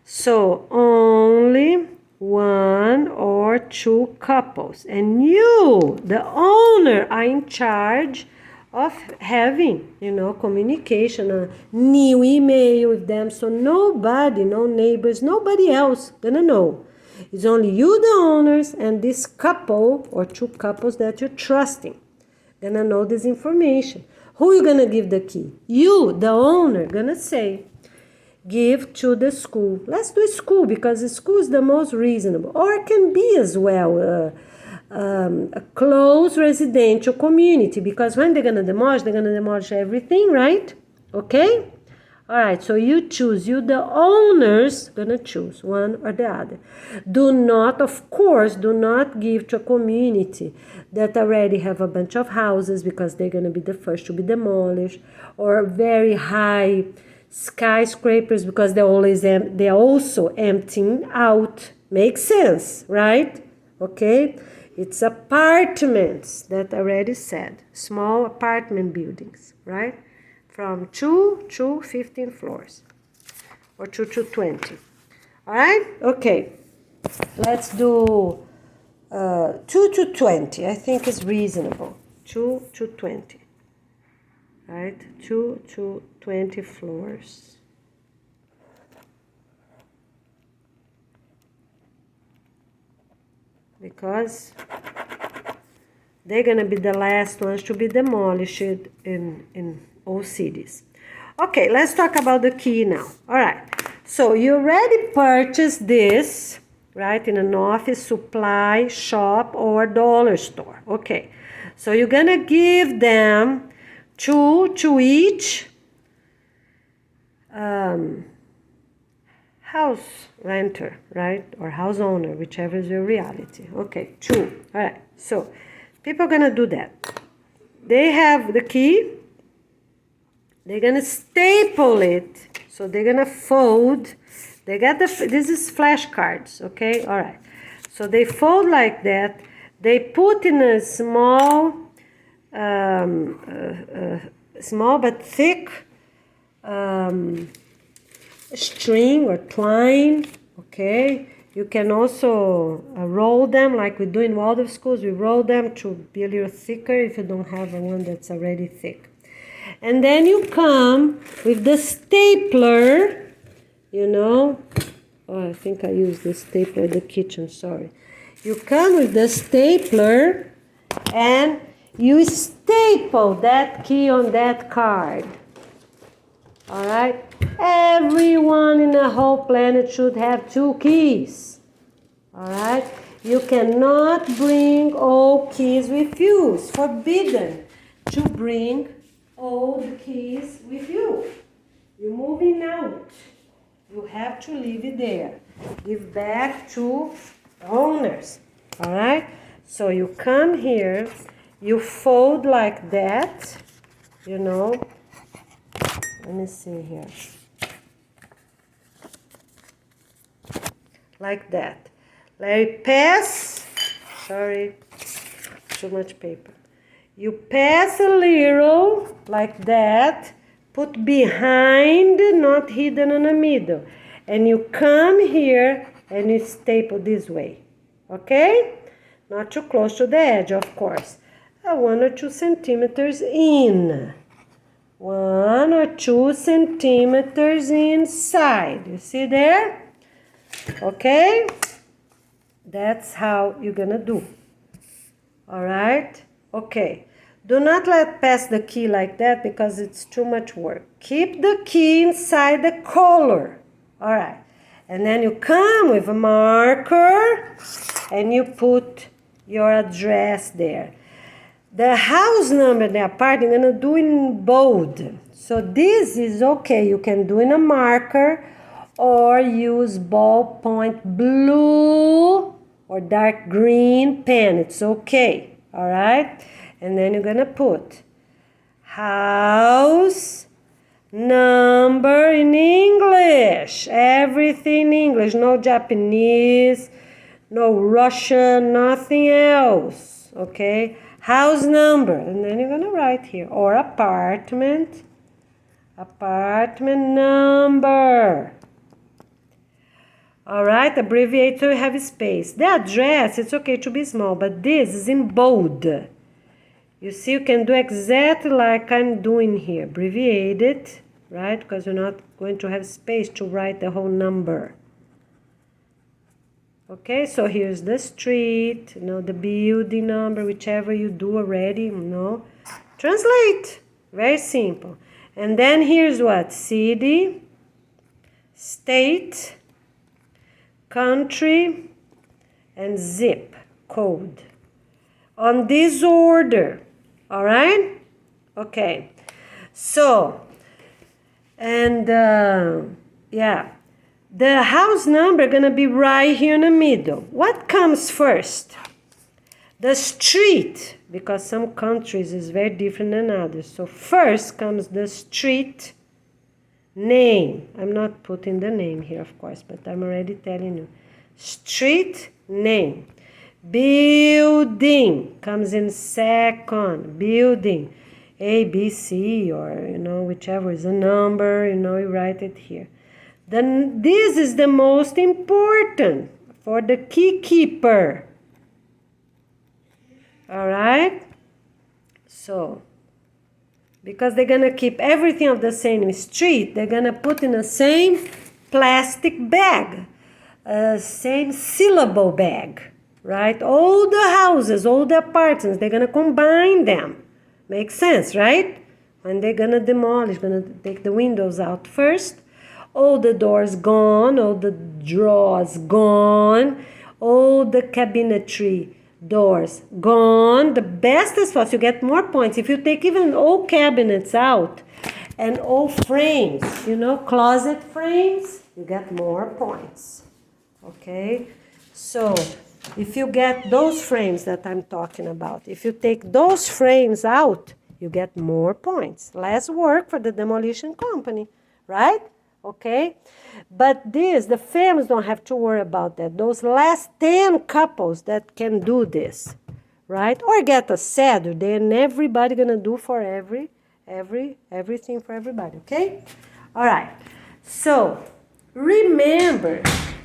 So, only 1 or 2 couples. And you, the owner, are in charge of having, communication, a new email with them. So nobody, no neighbors, nobody else gonna know. It's only you, the owners, and this couple or 2 couples that you're trusting gonna know this information. Who you gonna give the key? You, the owner, gonna say, give to the school. Let's do school, because the school is the most reasonable. Or it can be as well a close residential community, because when they're going to demolish everything, right? Okay? All right, so you choose. You, the owners, going to choose one or the other. Do not, of course, do not give to a community that already have a bunch of houses, because they're going to be the first to be demolished, or very high skyscrapers, because they're also emptying out. Makes sense, right? Okay? It's apartments that I already said. Small apartment buildings, right? From 2 to 15 floors. Or 2 to 20. All right? Okay. Let's do 2 to 20. I think it's reasonable. 2 to 20. Right? 2 to 20 floors. Because they're going to be the last ones to be demolished in all cities. Okay, let's talk about the key now. All right, so you already purchased this, right, in an office, supply, shop, or dollar store. Okay, so you're going to give them 2 to each house renter, right, or house owner, whichever is your reality. Okay, 2. All right, so people are gonna do that. They have the key. They're gonna staple it. So they're gonna fold. They got this is flashcards. Okay, all right. So they fold like that. They put in a small but thick string or twine. Okay, you can also roll them like we do in Waldorf schools. We roll them to be a little thicker if you don't have one that's already thick. And then you come with the stapler, you know. Oh, I think I used the stapler in the kitchen, sorry. You come with the stapler and you staple that key on that card. All right? Everyone in the whole planet should have 2 keys. All right? You cannot bring all keys with you. It's forbidden to bring all the keys with you. You're moving out. You have to leave it there. Give back to owners. All right? So you come here, you fold like that, you know. Let me see here. Like that. Let it pass. Sorry, too much paper. You pass a little like that. Put behind, not hidden in the middle. And you come here and you staple this way. Okay? Not too close to the edge, of course. 1 or 2 centimeters in. 1 or 2 centimeters inside. You see there? Okay? That's how you're gonna do. All right? Okay. Do not let pass the key like that because it's too much work. Keep the key inside the collar. All right. And then you come with a marker and you put your address there. The house number, the apartment, I'm going to do in bold. So this is okay. You can do in a marker or use ballpoint blue or dark green pen. It's okay. All right? And then you're going to put house number in English. Everything in English. No Japanese, no Russian, nothing else. Okay? House number. And then you're going to write here. Or apartment. Apartment number. All right? Abbreviate so you have space. The address, it's okay to be small. But this is in bold. You see, you can do exactly like I'm doing here. Abbreviate it, right? Because you're not going to have space to write the whole number. Okay, so here's the street, the building number, whichever you do already, Translate. Very simple. And then here's what? City, state, country, and zip code. On this order. All right? Okay. So, and yeah, the house number gonna be right here in the middle. What comes first? The street, because some countries is very different than others. So first comes the street name. I'm not putting the name here, of course, but I'm already telling you. Street name. Building comes in second. Building. A, B, C, or, whichever is a number, you write it here. Then this is the most important for the key keeper. All right? So, because they're going to keep everything of the same street, they're going to put in the same plastic bag, same syllable bag. Right? All the houses, all the apartments, they're going to combine them. Makes sense, right? When they're going to demolish, going to take the windows out first. All the doors gone, all the drawers gone, all the cabinetry doors gone. The best is first, you get more points. If you take even all cabinets out and all frames, closet frames, you get more points. Okay? So, if you get those frames that I'm talking about, if you take those frames out, you get more points. Less work for the demolition company, right? Okay? But the families don't have to worry about that. Those last 10 couples that can do this, right? Or get a Saturday and everybody gonna do for everything for everybody, okay? All right. So, remember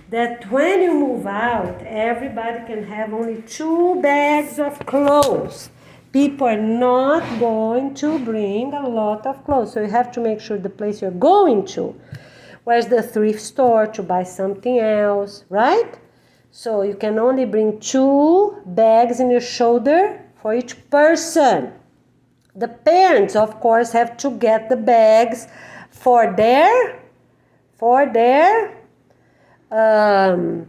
that when you move out, everybody can have only 2 bags of clothes. People are not going to bring a lot of clothes. So you have to make sure the place you're going to, where's the thrift store to buy something else, right? So you can only bring 2 bags in your shoulder for each person. The parents, of course, have to get the bags for their um,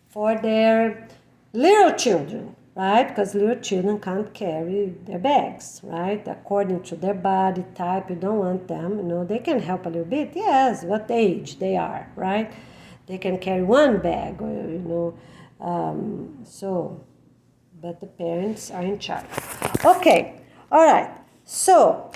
for their little children, right? Because little children can't carry their bags, right? According to their body type, you don't want them, they can help a little bit, yes, what age they are, right? They can carry 1 bag, or, but the parents are in charge. Okay, all right. So,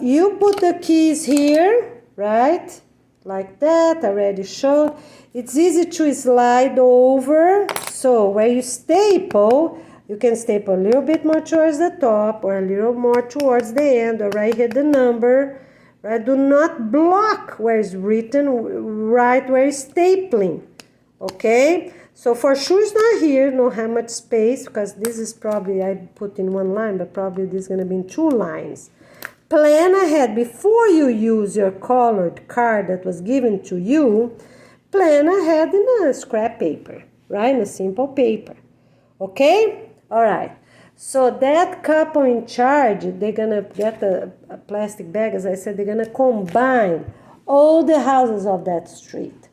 you put the keys here, right? Like that, I already showed. It's easy to slide over. So, where you staple, you can staple a little bit more towards the top or a little more towards the end, or right here the number, right? Do not block where it's written, right where it's stapling, okay? So for sure it's not here, no have much space, because this is probably, I put in 1 line, but probably this is going to be in 2 lines. Plan ahead. Before you use your colored card that was given to you, plan ahead in a scrap paper, right? In a simple paper. Okay? All right. So that couple in charge, they're going to get a plastic bag. As I said, they're going to combine all the houses of that street,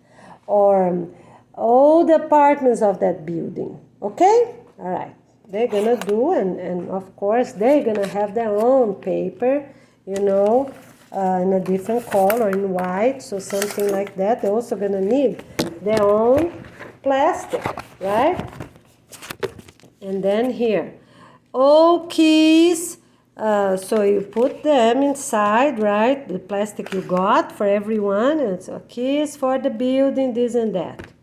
or all the apartments of that building, okay? All right, they're gonna do, and of course, they're gonna have their own paper, in a different color, in white, so something like that. They're also gonna need their own plastic, right? And then here, all keys, so you put them inside, right? The plastic you got for everyone, and so keys for the building, this and that.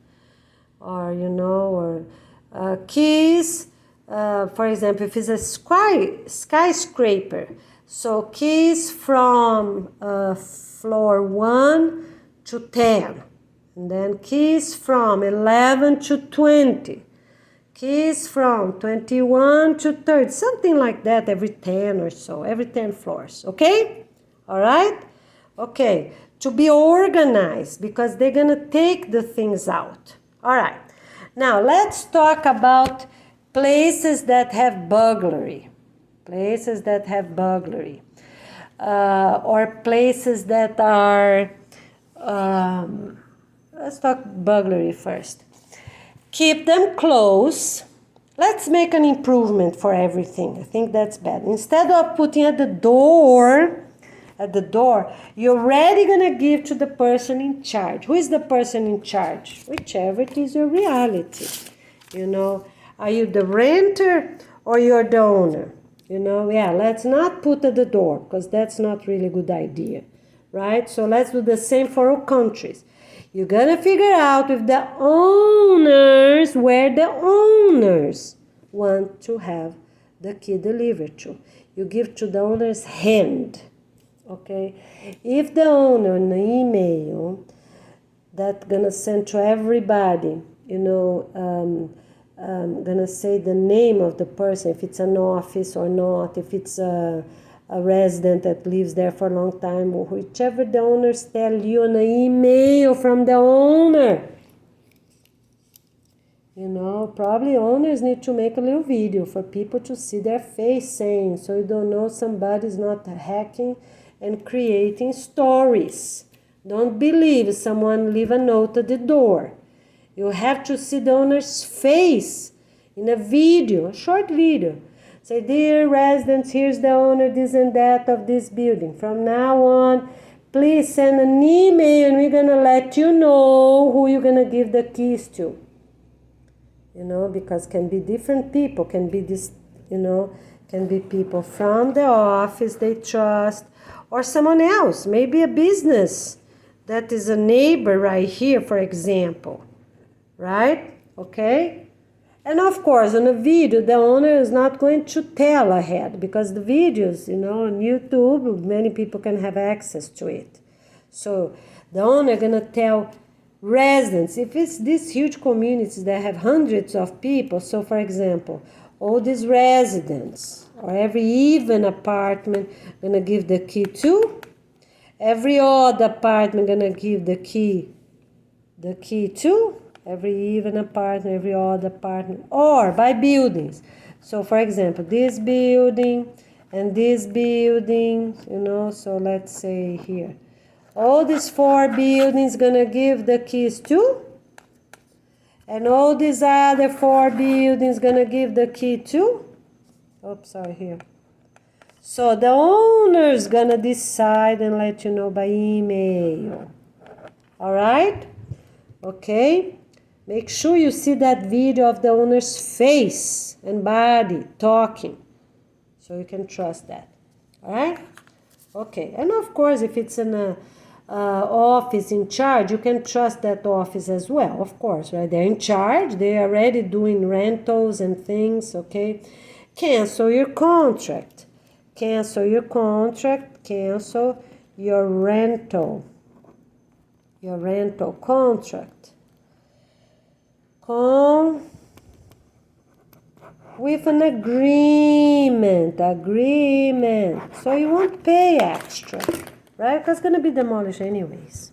Or keys, for example, if it's a skyscraper, so keys from floor 1 to 10, and then keys from 11 to 20, keys from 21 to 30, something like that, every 10 or so, every 10 floors, okay? All right? Okay, to be organized, because they're gonna take the things out. All right, now let's talk about places that have burglary. Places that have burglary. Or places that are, let's talk burglary first. Keep them close. Let's make an improvement for everything. I think that's bad. Instead of putting at the door, you're already going to give to the person in charge. Who is the person in charge? Whichever it is your reality. Are you the renter or you're the owner? Let's not put at the door, because that's not really a good idea, right? So let's do the same for all countries. You're going to figure out with the owners where the owners want to have the key delivered to. You give to the owner's hand. Okay, if the owner in the email that gonna send to everybody, gonna say the name of the person, if it's an office or not, if it's a resident that lives there for a long time, or whichever the owners tell you in an email from the owner. Probably owners need to make a little video for people to see their face saying, so you don't know somebody's not hacking and creating stories. Don't believe someone leave a note at the door. You have to see the owner's face in a video, a short video. Say, dear residents, here's the owner, this and that of this building. From now on, please send an email and we're going to let you know who you're going to give the keys to. Because can be different people, can be this, can be people from the office they trust, or someone else, maybe a business that is a neighbor right here, for example, right? Okay? And of course, on a video, the owner is not going to tell ahead, because the videos, on YouTube, many people can have access to it. So the owner is going to tell residents, if it's these huge communities that have hundreds of people, so for example, all these residents or every even apartment gonna give the key to, every odd apartment gonna give the key to, every even apartment, every odd apartment, or by buildings. So for example, this building and this building, so let's say here, all these 4 buildings gonna give the keys to, and all these other 4 buildings gonna give the key to. Oops, sorry, here. So the owner's gonna decide and let you know by email. All right? Okay? Make sure you see that video of the owner's face and body talking, so you can trust that. All right? Okay. And of course, if it's an office in charge, you can trust that office as well, of course, right? They're in charge. They're already doing rentals and things, okay? Cancel your contract. Cancel your contract. Cancel your rental. Your rental contract. Come with an agreement. So you won't pay extra, right? Because it's going to be demolished anyways.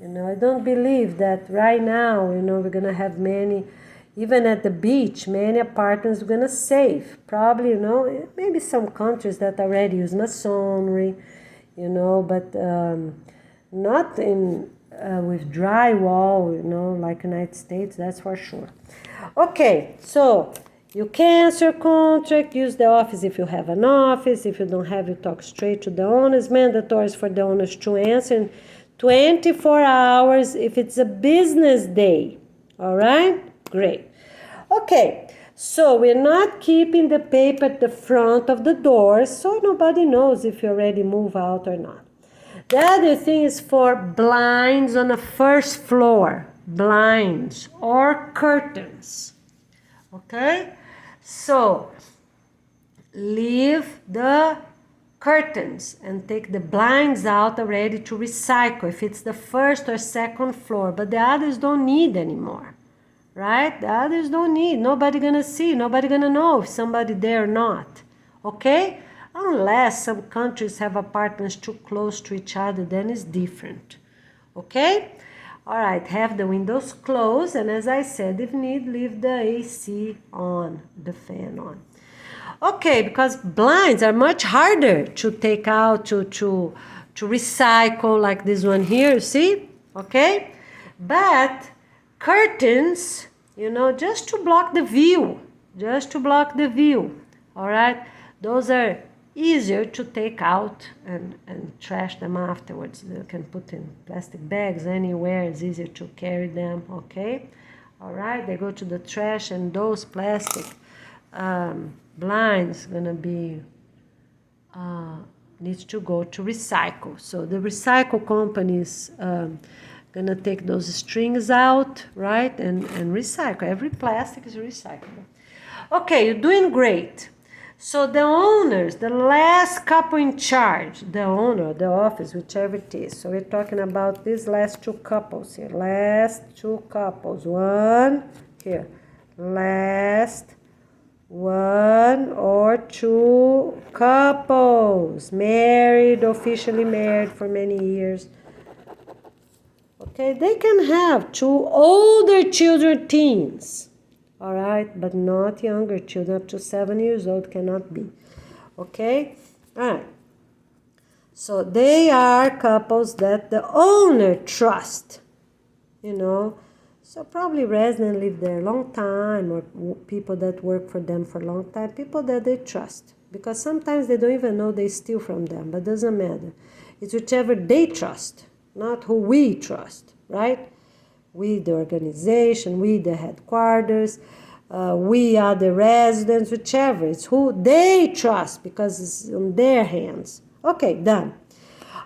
I don't believe that right now, we're going to have many, even at the beach, many apartments we're going to save. Probably, maybe some countries that already use masonry, but not in with drywall, like United States, that's for sure. Okay, so you cancel your contract, use the office if you have an office. If you don't have, you talk straight to the owners. Mandatory for the owners to answer in 24 hours if it's a business day. All right? Great. Okay, so we're not keeping the paper at the front of the doors, so nobody knows if you already move out or not. The other thing is for blinds on the first floor. Blinds or curtains. Okay? So, leave the curtains and take the blinds out already to recycle if it's the first or second floor. But the others don't need anymore. Right? The others don't need. Nobody gonna see. Nobody gonna know if somebody there or not. Okay? Unless some countries have apartments too close to each other, then it's different. Okay? All right, have the windows closed, and as I said, if need, leave the AC on, the fan on. Okay, because blinds are much harder to take out, to recycle, like this one here, you see? Okay? But curtains, just to block the view. All right? Those are easier to take out and trash them afterwards. You can put in plastic bags anywhere. It's easier to carry them, okay? All right, they go to the trash, and those plastic blinds gonna be needs to go to recycle. So the recycle companies gonna take those strings out, right, and recycle. Every plastic is recyclable. Okay, you're doing great. So the owners, the last couple in charge, the owner, the office, whichever it is. So we're talking about these last 2 couples here. Last 2 couples. One, here. Last 1 or 2 couples. Married, officially married for many years. Okay, they can have 2 older children, teens. All right, but not younger children. Up to 7 years old cannot be. Okay? All right. So they are couples that the owner trusts. So probably residents live there a long time, or people that work for them for a long time, people that they trust. Because sometimes they don't even know they steal from them, but doesn't matter. It's whichever they trust, not who we trust, right? We, the organization, we, the headquarters, we are the residents, whichever. It's who they trust because it's on their hands. Okay, done.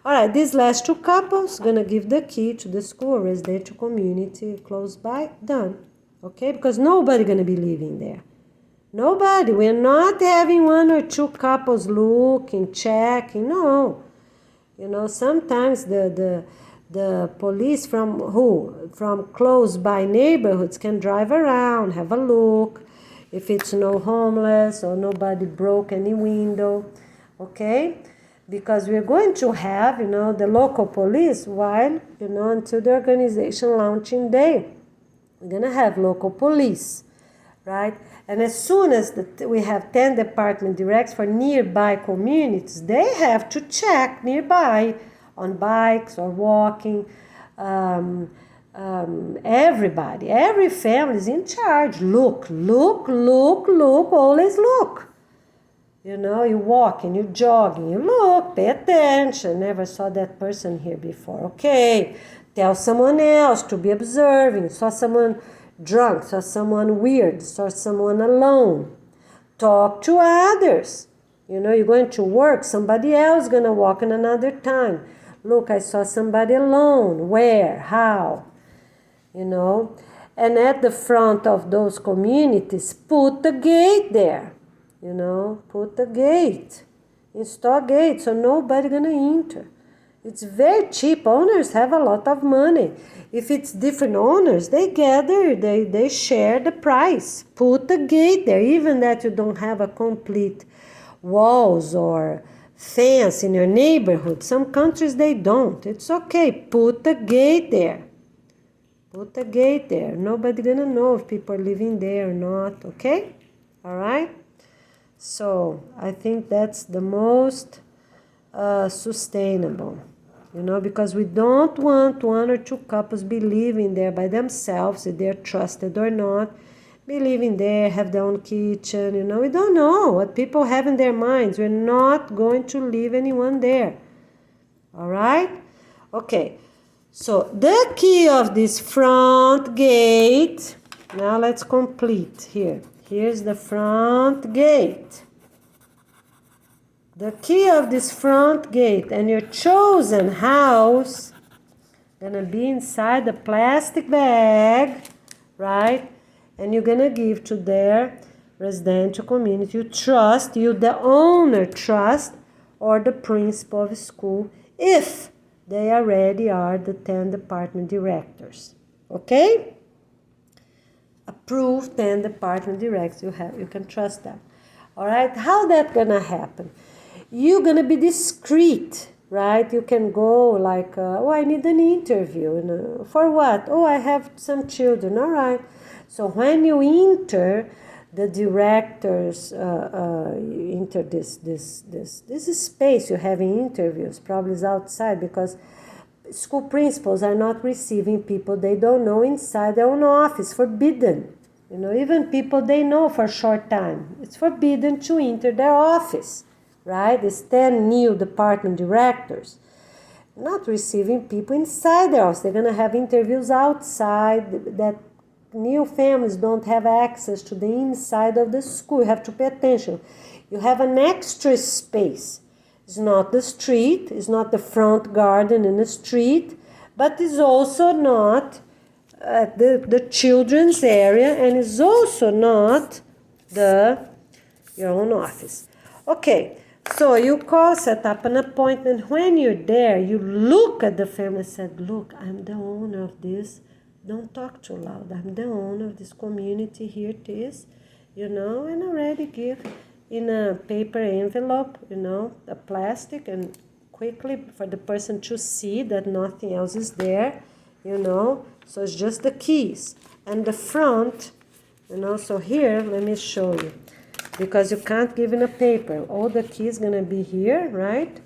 All right, these last 2 couples gonna give the key to the school or residential community close by. Done. Okay, because nobody gonna be living there. Nobody. We're not having 1 or 2 couples looking, checking. No. Sometimes the The police from who? From close by neighborhoods can drive around, have a look, if it's no homeless or nobody broke any window, okay? Because we're going to have, the local police while, until the organization launching day. We're going to have local police, right? And as soon as we have 10 department directs for nearby communities, they have to check nearby on bikes or walking. Everybody, every family is in charge. Look, always look. You walking, you jogging, you look, pay attention. Never saw that person here before. Okay, tell someone else to be observing. Saw someone drunk, saw someone weird, saw someone alone. Talk to others. You're going to work, somebody else is going to walk in another time. Look, I saw somebody alone. Where? How? And at the front of those communities, put the gate there. Put the gate. Install gate so nobody gonna enter. It's very cheap. Owners have a lot of money. If it's different owners, they gather, they share the price. Put the gate there, even that you don't have a complete walls or fence in your neighborhood. Some countries they don't. It's okay. Put the gate there. Put the gate there. Nobody gonna know if people are living there or not. Okay? All right? So I think that's the most sustainable, because we don't want one or two couples be living there by themselves, if they're trusted or not, be living there, have their own kitchen, we don't know what people have in their minds. We're not going to leave anyone there. All right? Okay, so the key of this front gate, now let's complete here. Here's the front gate. The key of this front gate and your chosen house gonna be inside the plastic bag, right? And you're gonna give to their residential community. You trust, the owner trust, or the principal of school, if they already are the 10 department directors. Okay? Approved 10 department directors, you can trust them. All right, how that gonna happen? You're gonna be discreet, right? You can go like, I need an interview. For what? I have some children. All right. So when you enter, the directors enter this space you have in interviews. Probably is outside, because school principals are not receiving people they don't know inside their own office. Forbidden. Even people they know for a short time, it's forbidden to enter their office, right? These 10 new department directors not receiving people inside their office. They're going to have interviews outside. That new families don't have access to the inside of the school. You have to pay attention. You have an extra space. It's not the street, it's not the front garden in the street, but it's also not the children's area, and it's also not your own office. Okay, so you call, set up an appointment. When you're there, you look at the family and said, look, I'm the owner of this. Don't talk too loud. I'm the owner of this community. Here it is, and already give in a paper envelope, a plastic, and quickly for the person to see that nothing else is there, so it's just the keys. And the front, so here, let me show you, because you can't give in a paper. All the keys gonna be here, right?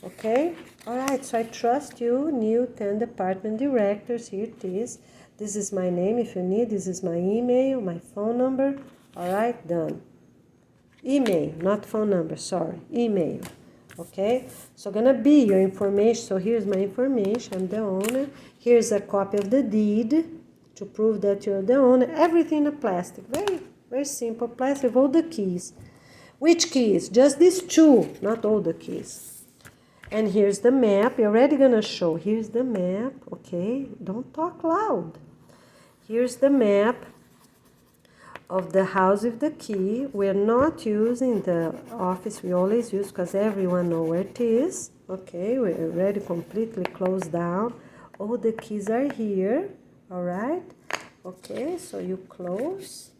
Okay, all right, so I trust you, new 10 department directors. Here it is. This is my name if you need. This is my email, my phone number. All right, done. Email, not phone number, sorry, email. Okay, so gonna be your information. So here's my information, I'm the owner. Here's a copy of the deed to prove that you're the owner. Everything in a plastic, very, very simple plastic with all the keys. Which keys? Just these two, not all the keys. And here's the map, you're already gonna show. Here's the map, okay, don't talk loud. Here's the map of the house with the key. We're not using the office we always use, because everyone knows where it is. Okay, we're already completely closed down. Oh, the keys are here. All right. Okay, so you close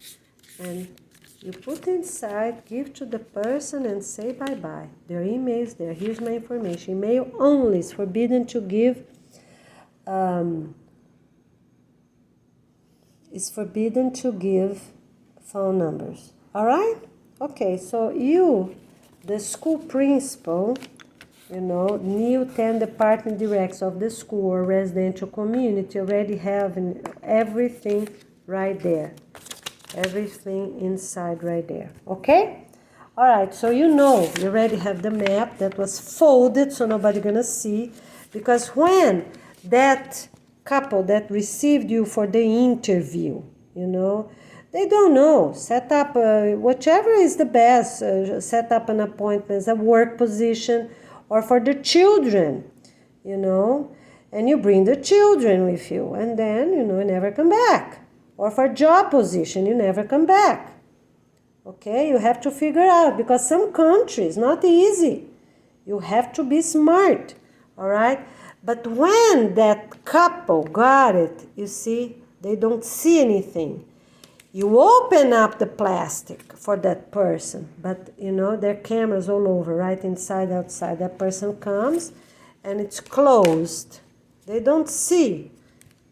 and you put inside, give to the person and say bye-bye. Their emails there. Here's my information. Email only is forbidden to give. It's forbidden to give phone numbers. All right? Okay, so you, the school principal, new 10 department directors of the school or residential community already have everything right there. Everything inside right there. Okay? All right, so you already have the map that was folded so nobody gonna see, because when that couple that received you for the interview, they don't know. Set up whichever is the best. Set up an appointment as a work position or for the children, and you bring the children with you, and then, you never come back. Or for job position, you never come back. Okay, you have to figure out, because some countries, not easy. You have to be smart, all right? But when that couple got it, you see, they don't see anything. You open up the plastic for that person, but there are cameras all over, right? Inside, outside. That person comes and it's closed. They don't see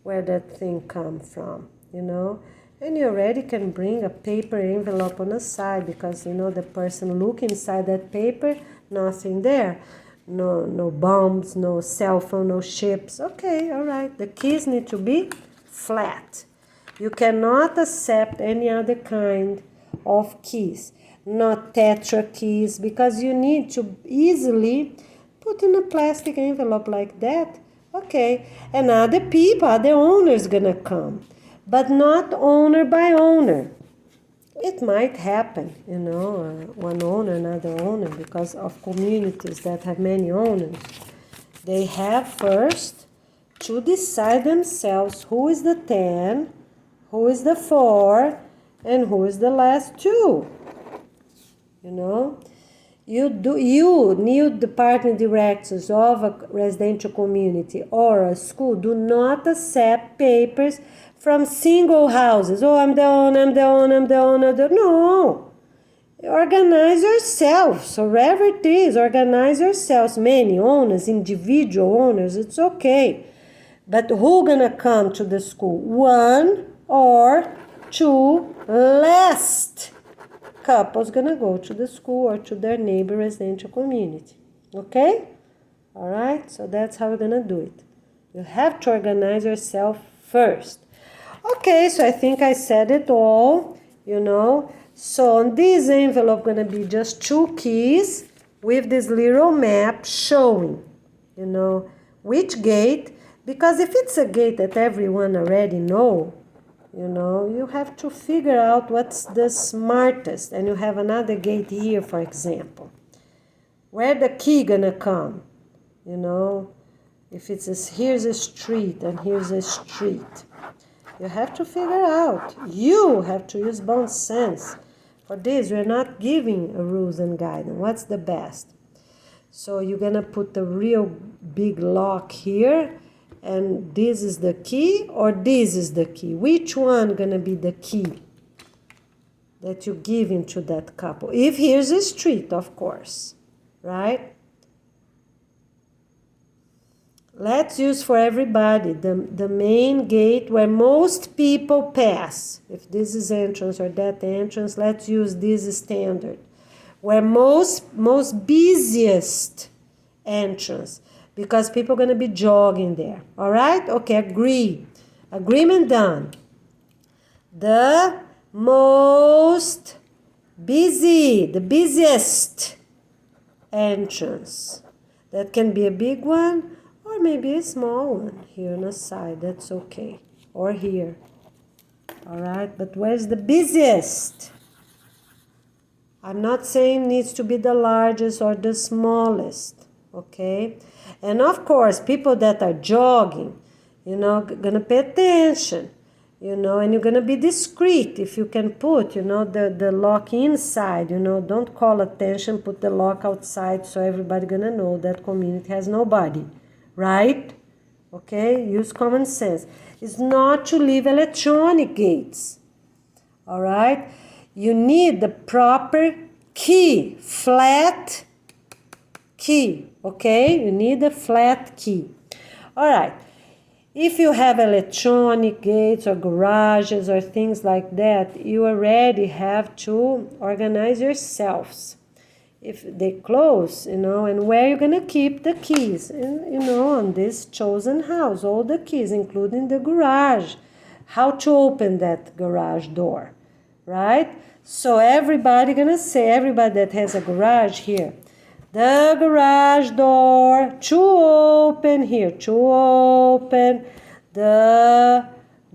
where that thing come from, And you already can bring a paper envelope on the side, because, the person look inside that paper, nothing there. No bombs, no cell phone, no chips. Okay, all right. The keys need to be flat. You cannot accept any other kind of keys, not Tetra keys, because you need to easily put in a plastic envelope like that. Okay, and other people, other owners gonna come, but not owner by owner. It might happen, one owner, another owner, because of communities that have many owners. They have first to decide themselves who is the 10, who is the 4, and who is the last 2. You new department directors of a residential community or a school do not accept papers from single houses. Oh, I'm the owner. No. Organize yourselves, wherever it is, organize yourselves. Many owners, individual owners, it's okay. But who gonna come to the school? 1 or 2 last couples gonna go to the school or to their neighbor residential community. Okay? All right? So that's how we're gonna do it. You have to organize yourself first. Okay, so I think I said it all, So on this envelope gonna be just 2 keys with this little map showing, which gate, because if it's a gate that everyone already know, you have to figure out what's the smartest. And you have another gate here, for example. Where the key gonna come? If here's a street and here's a street. You have to figure out. You have to use common sense. For this, we're not giving a rules and guidance. What's the best? So you're gonna put the real big lock here, and this is the key, or this is the key? Which one gonna be the key that you give into that couple? If here's a street, of course, right? Let's use for everybody the main gate where most people pass. If this is entrance or that entrance, let's use this standard. Where most busiest entrance, because people are going to be jogging there. All right? Okay, agree. Agreement done. The most busy, the busiest entrance. That can be a big one or maybe a small one here on the side. That's okay. Or here. All right? But where's the busiest? I'm not saying needs to be the largest or the smallest. Okay? And of course, people that are jogging, gonna pay attention, and you're gonna be discreet. If you can put, the lock inside, don't call attention, put the lock outside so everybody gonna know that community has nobody, right? Okay, use common sense. It's not to leave electronic gates. All right, you need the proper key, flat key. Okay, you need a flat key. All right, if you have electronic gates or garages or things like that, you already have to organize yourselves. If they close, and where you're gonna keep the keys, on this chosen house, all the keys, including the garage, how to open that garage door, right? So everybody that has a garage here, the garage door to open here, to open the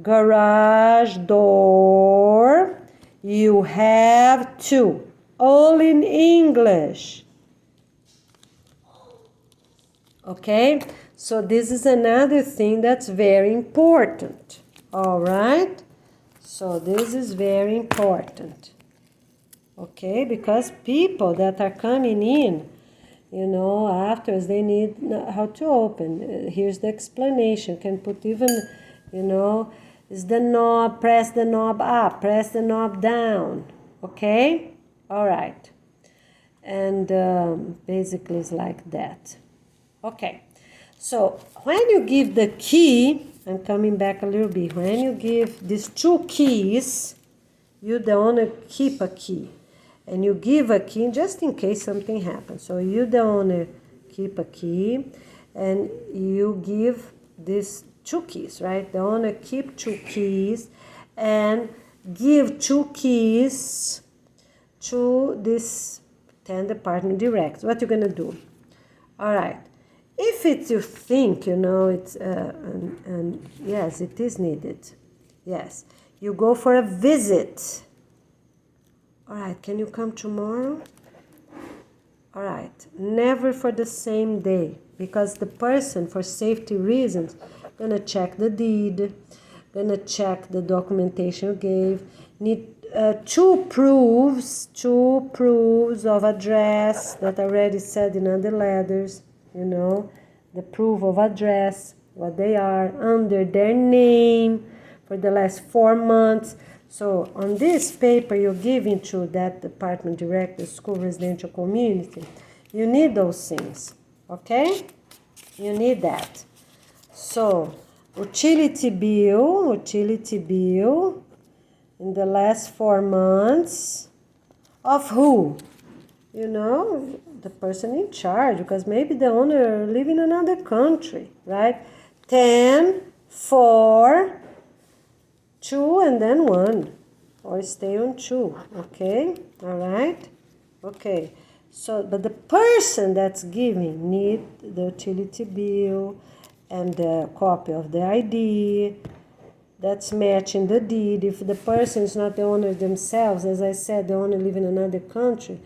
garage door, you have to, all in English. Okay, so this is another thing that's very important. All right, so this is very important. Okay, because people that are coming in, afterwards they need how to open. Here's the explanation. Can put even, is the knob, press the knob up, press the knob down. Okay, all right, and basically it's like that. Okay, so when you give the key, I'm coming back a little bit. When you give these two keys, you the owner keep a key, and you give a key just in case something happens. So you the owner keep a key, and you give these two keys, right? The owner keep two keys, and give two keys to this 10 department direct. What you're gonna do? All right. If it's you think, it's and yes, it is needed. Yes, you go for a visit. All right, can you come tomorrow? All right, never for the same day, because the person, for safety reasons, gonna check the deed, gonna check the documentation you gave, need two proofs of address that already said in other letters, the proof of address, what they are, under their name for the last 4 months. So on this paper you're giving to that department director, school residential community, you need those things, okay? You need that. So utility bill in the last 4 months of who? The person in charge, because maybe the owner live in another country, right? 10, 4, 2, and then 1, or stay on 2, okay? All right? Okay, so, but the person that's giving need the utility bill and the copy of the ID that's matching the deed. If the person is not the owner themselves, as I said, the owner live in another country,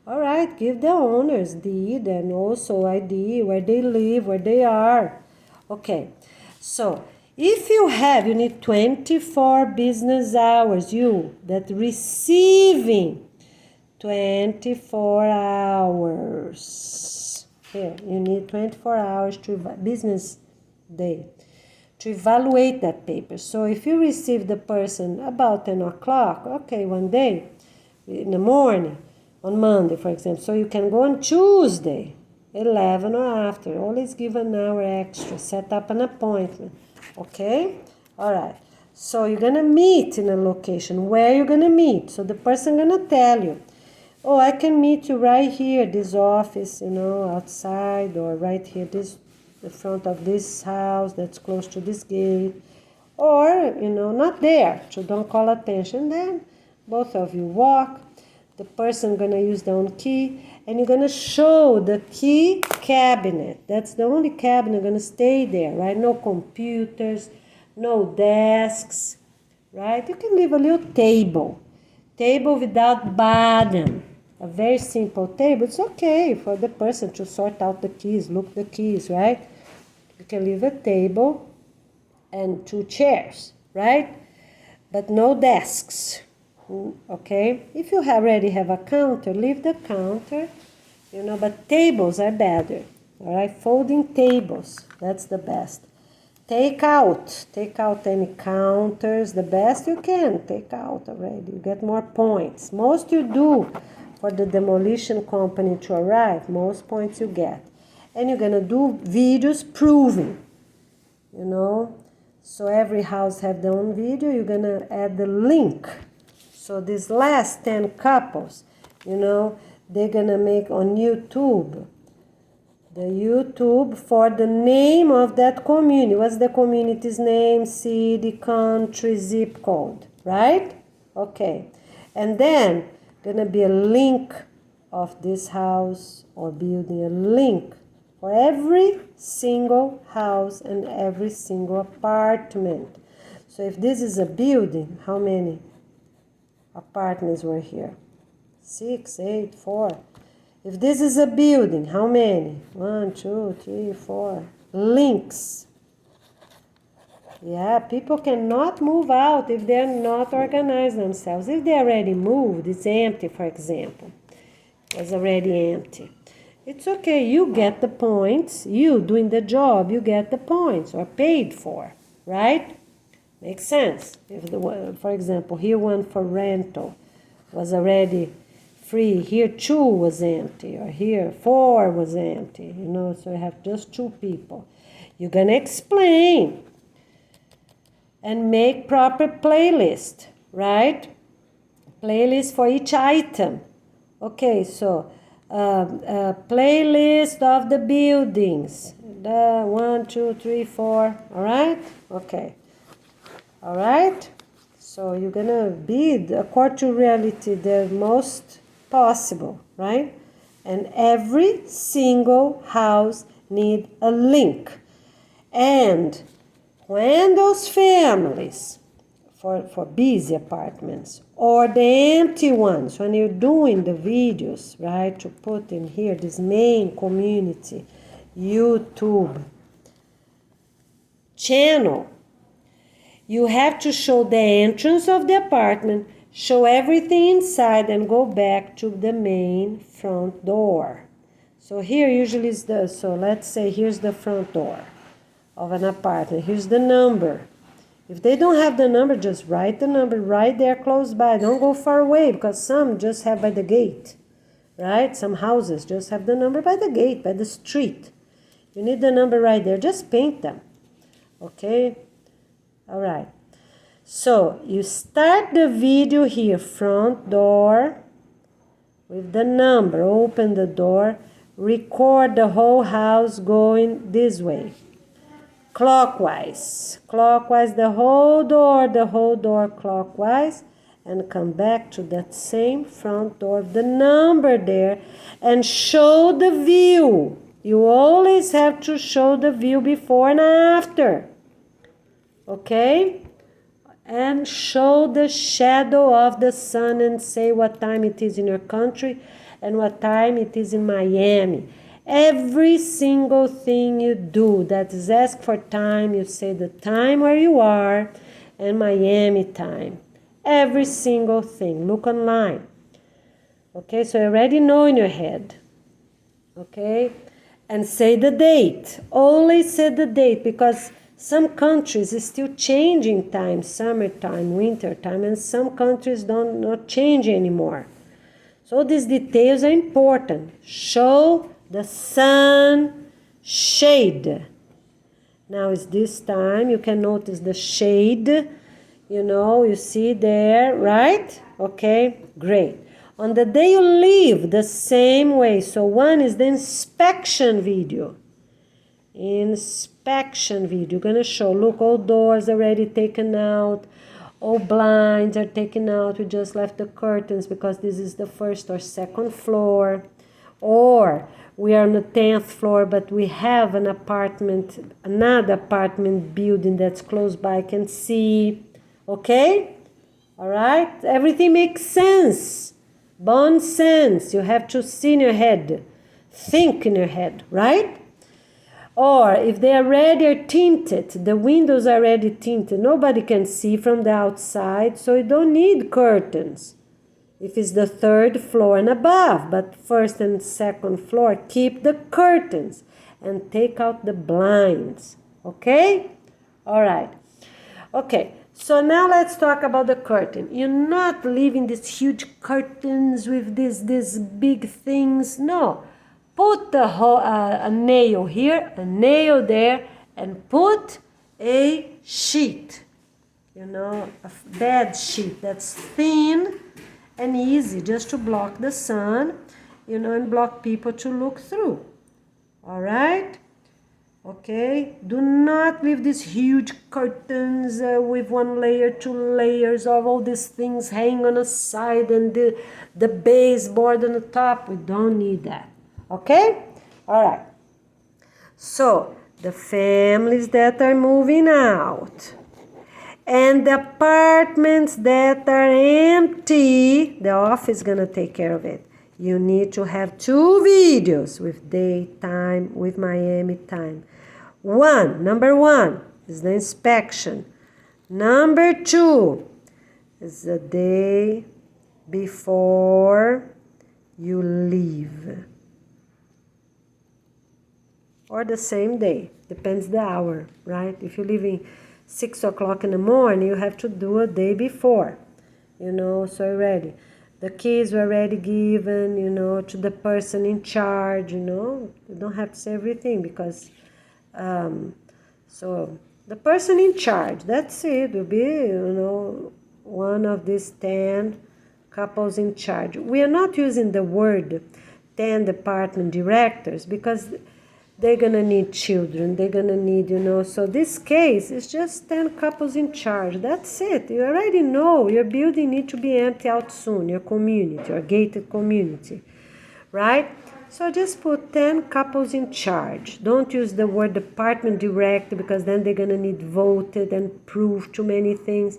all right, give the owner's deed and also ID, where they live, where they are. Okay, so if you need 24 business hours, that receiving 24 hours. Here, you need 24 hours to business day to evaluate that paper. So if you receive the person about 10 o'clock, okay, one day in the morning, on Monday, for example, so you can go on Tuesday, 11 or after. Always give an hour extra. Set up an appointment. Okay? All right. So you're going to meet in a location. Where you're going to meet? So the person going to tell you, oh, I can meet you right here, this office, outside, or right here, the front of this house that's close to this gate. Or, not there. So don't call attention. Then both of you walk. The person gonna use their own key, and you're gonna show the key cabinet. That's the only cabinet gonna stay there, right? No computers, no desks, right? You can leave a little table without bottom, a very simple table. It's okay for the person to sort out the keys, look the keys, right? You can leave a table and 2 chairs, right? But no desks. Okay, if you already have a counter, leave the counter, but tables are better. All right, folding tables, that's the best. Take out any counters, the best you can, take out already, you get more points. Most you do for the demolition company to arrive, most points you get. And you're gonna do videos proving, you know. So every house have their own video, you're gonna add the link. So these last 10 couples, you know, they're gonna make on YouTube, the YouTube for the name of that community. What's the community's name, city, country, zip code, right? Okay. And then gonna be a link of this house or building, a link for every single house and every single apartment. So if this is a building, how many apartments were here? 6, 8, 4. If this is a building, how many? 1, 2, 3, 4. Links. Yeah, people cannot move out if they're not organized themselves. If they already moved, it's empty, for example. It's already empty. It's okay, you get the points. You doing the job, you get the points or paid for, right? Makes sense. If for example, here one for rental was already free, here 2 was empty, or here 4 was empty, you know, so you have just 2 people. You're gonna explain and make proper playlist, right? Playlist for each item. Okay, so playlist of the buildings, the 1, 2, 3, 4, all right? Okay, all right? So you're gonna be, according to reality, the most possible, right? And every single house need a link. And when those families, for busy apartments, or the empty ones, when you're doing the videos, right, to put in here this main community YouTube channel, you have to show the entrance of the apartment, show everything inside, and go back to the main front door. So here usually is so let's say here's the front door of an apartment. Here's the number. If they don't have the number, just write the number right there close by. Don't go far away, because some just have by the gate, right? Some houses just have the number by the gate, by the street. You need the number right there. Just paint them, okay? All right. So you start the video here, front door, with the number. Open the door. Record the whole house going this way. Clockwise, the whole door clockwise, and come back to that same front door, the number there, and show the view. You always have to show the view before and after, okay? And show the shadow of the sun and say what time it is in your country and what time it is in Miami. Every single thing you do that is ask for time, you say the time where you are and Miami time. Every single thing. Look online. Okay, so you already know in your head. Okay, and say the date. Always say the date, because some countries is still changing time, summertime, wintertime, and some countries don't not change anymore. So these details are important. Show the sun shade. Now it's this time. You can notice the shade. You know, you see there, right? Okay, great. On the day you leave, the same way. So one is the inspection video. Inspection video. You're going to show, look, all doors already taken out. All blinds are taken out. We just left the curtains because this is the first or second floor. Or we are on the 10th floor, but we have an apartment, another apartment building that's close by, can see. Okay? All right? Everything makes sense. Bon sense. You have to see in your head. Think in your head, right? Or if they already are tinted, the windows are already tinted, nobody can see from the outside, so you don't need curtains. If it's the 3rd floor and above, but 1st and 2nd floor, keep the curtains and take out the blinds. Okay? All right. Okay, so now let's talk about the curtain. You're not leaving these huge curtains with these big things. No. Put a nail here, a nail there, and put a sheet. You know, a bed sheet that's thin and easy just to block the sun, you know, and block people to look through. All right? Okay, do not leave these huge curtains with 1 layer, 2 layers of all these things hanging on the side and the baseboard on the top. We don't need that. Okay? All right. So, the families that are moving out and the apartments that are empty, the office is going to take care of it. You need to have 2 videos with daytime, with Miami time. Number one is the inspection. Number 2 is the day before you leave. Or the same day, depends the hour, right? If you're leaving 6 o'clock in the morning, you have to do a day before, you know, so you're ready. The keys were already given, you know, to the person in charge, you know. You don't have to say everything because, so the person in charge, that's it, will be, you know, one of these 10 couples in charge. We are not using the word 10 department directors because they're going to need children. They're going to need, you know. So this case is just 10 couples in charge. That's it. You already know your building needs to be empty out soon, your community, your gated community, right? So just put 10 couples in charge. Don't use the word department director because then they're going to need voted and proof too many things.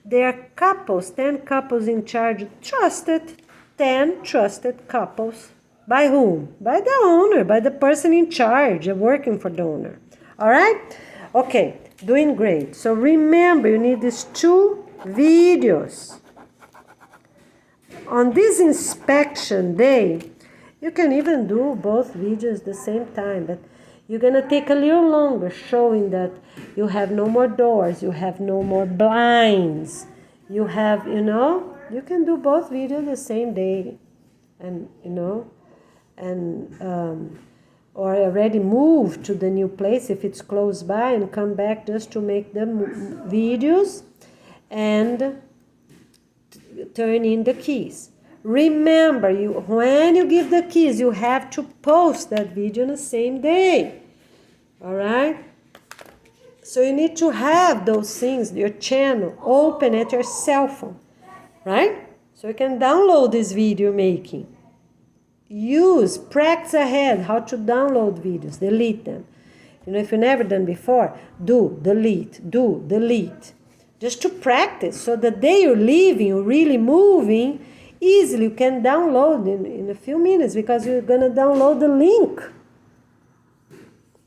There are couples, 10 couples in charge, trusted, 10 trusted couples. By whom? By the owner, by the person in charge, working for the owner. All right? Okay, doing great. So remember, you need these 2 videos. On this inspection day, you can even do both videos at the same time, but you're going to take a little longer showing that you have no more doors, you have no more blinds, you have, you know, you can do both videos the same day and, you know, and or already move to the new place if it's close by and come back just to make the videos and turn in the keys. Remember, when you give the keys, you have to post that video on the same day. All right? So you need to have those things, your channel, open at your cell phone, right? So you can download this video making. Practice ahead how to download videos, delete them. You know, if you've never done before, delete. Just to practice, so the day you're leaving, you're really moving, easily you can download in a few minutes because you're going to download the link.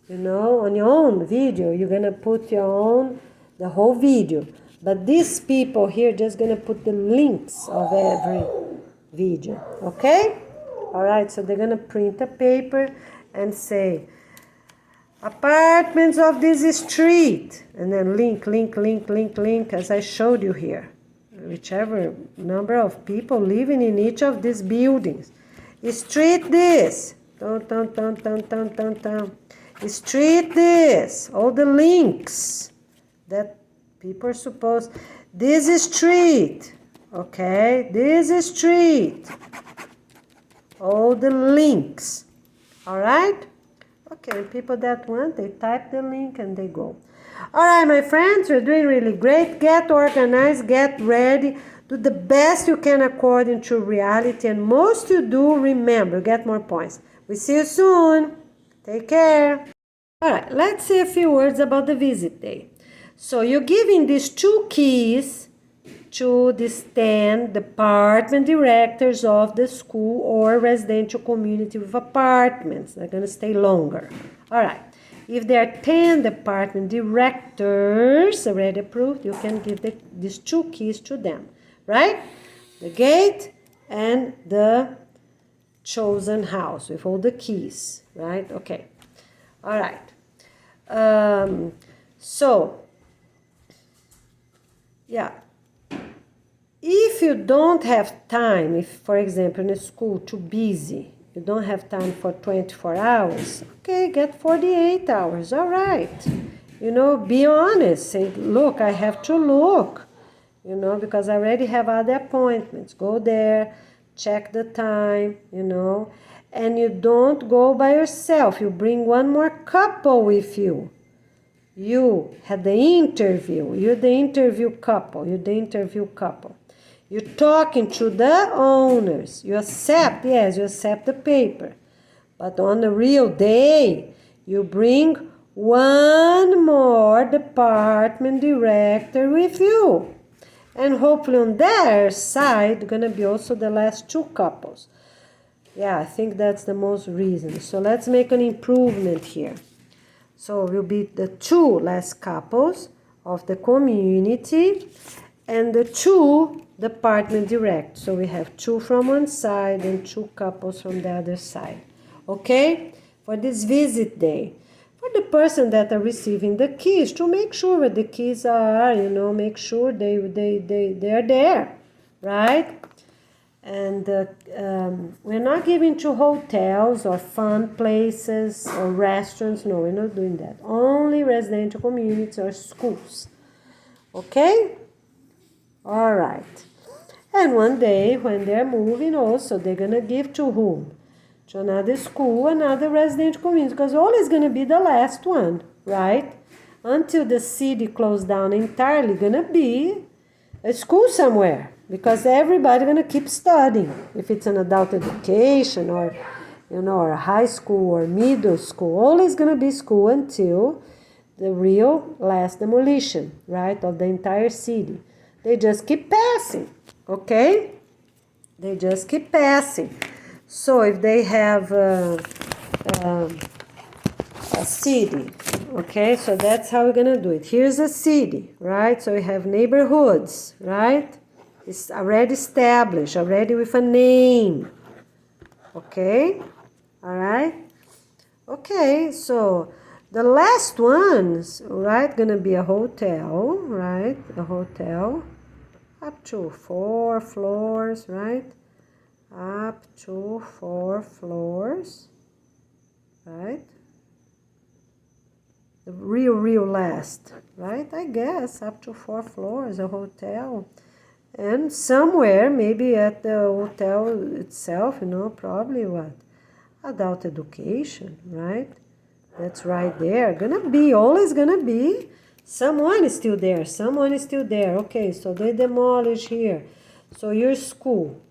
You know, on your own video, you're going to put the whole video. But these people here just going to put the links of every video, okay? All right, so they're going to print a paper and say, apartments of this street, and then link, as I showed you here. Whichever number of people living in each of these buildings. Street this. Street this. All the links that people are supposed. This is street. Okay, this is street. All the links. All right? Okay, people that want, they type the link and they go. All right, my friends, you're doing really great. Get organized, get ready. Do the best you can according to reality. And most you do, remember, get more points. We see you soon. Take care. All right, let's say a few words about the visit day. So you're giving these 2 keys to these 10 department directors of the school or residential community with apartments. They're going to stay longer. All right. If there are 10 department directors already approved, you can give these 2 keys to them, right? The gate and the chosen house with all the keys, right? Okay. All right. So Yeah. If you don't have time, if, for example, in a school too busy, you don't have time for 24 hours, okay, get 48 hours, all right. Be honest. Say, look, I have to look, because I already have other appointments. Go there, check the time, and you don't go by yourself. You bring one more couple with you. You had the interview. You're the interview couple. You're the interview couple. You're talking to the owners. You accept, yes, you accept the paper. But on the real day, you bring one more department director with you. And hopefully on their side, gonna be also the last two couples. Yeah, I think that's the most reason. So let's make an improvement here. So it will be the two last couples of the community and the two department direct. So we have two from one side and two couples from the other side. Okay? For this visit day. For the person that are receiving the keys, to make sure where the keys are, make sure they are there, right? And we're not giving to hotels or fun places or restaurants. No, we're not doing that. Only residential communities or schools. Okay? All right. And one day when they're moving also, they're going to give to whom? To another school, another residential community, because always going to be the last one, right? Until the city closed down entirely, going to be a school somewhere, because everybody going to keep studying. If it's an adult education or, or a high school or middle school, always going to be school until the real last demolition, right, of the entire city. They just keep passing, okay? They just keep passing. So if they have a city, okay, so that's how we're gonna do it. Here's a city, right? So we have neighborhoods, right? It's already established, already with a name, okay? All right? Okay, so the last ones, right, gonna be a hotel, right? A hotel, up to 4 floors, right? Up to 4 floors, right? The real last, right? I guess up to 4 floors, a hotel. And somewhere, maybe at the hotel itself, probably what? Adult education, right? That's right there. Always gonna be. Someone is still there. Someone is still there. Okay, so they demolish here. So your school,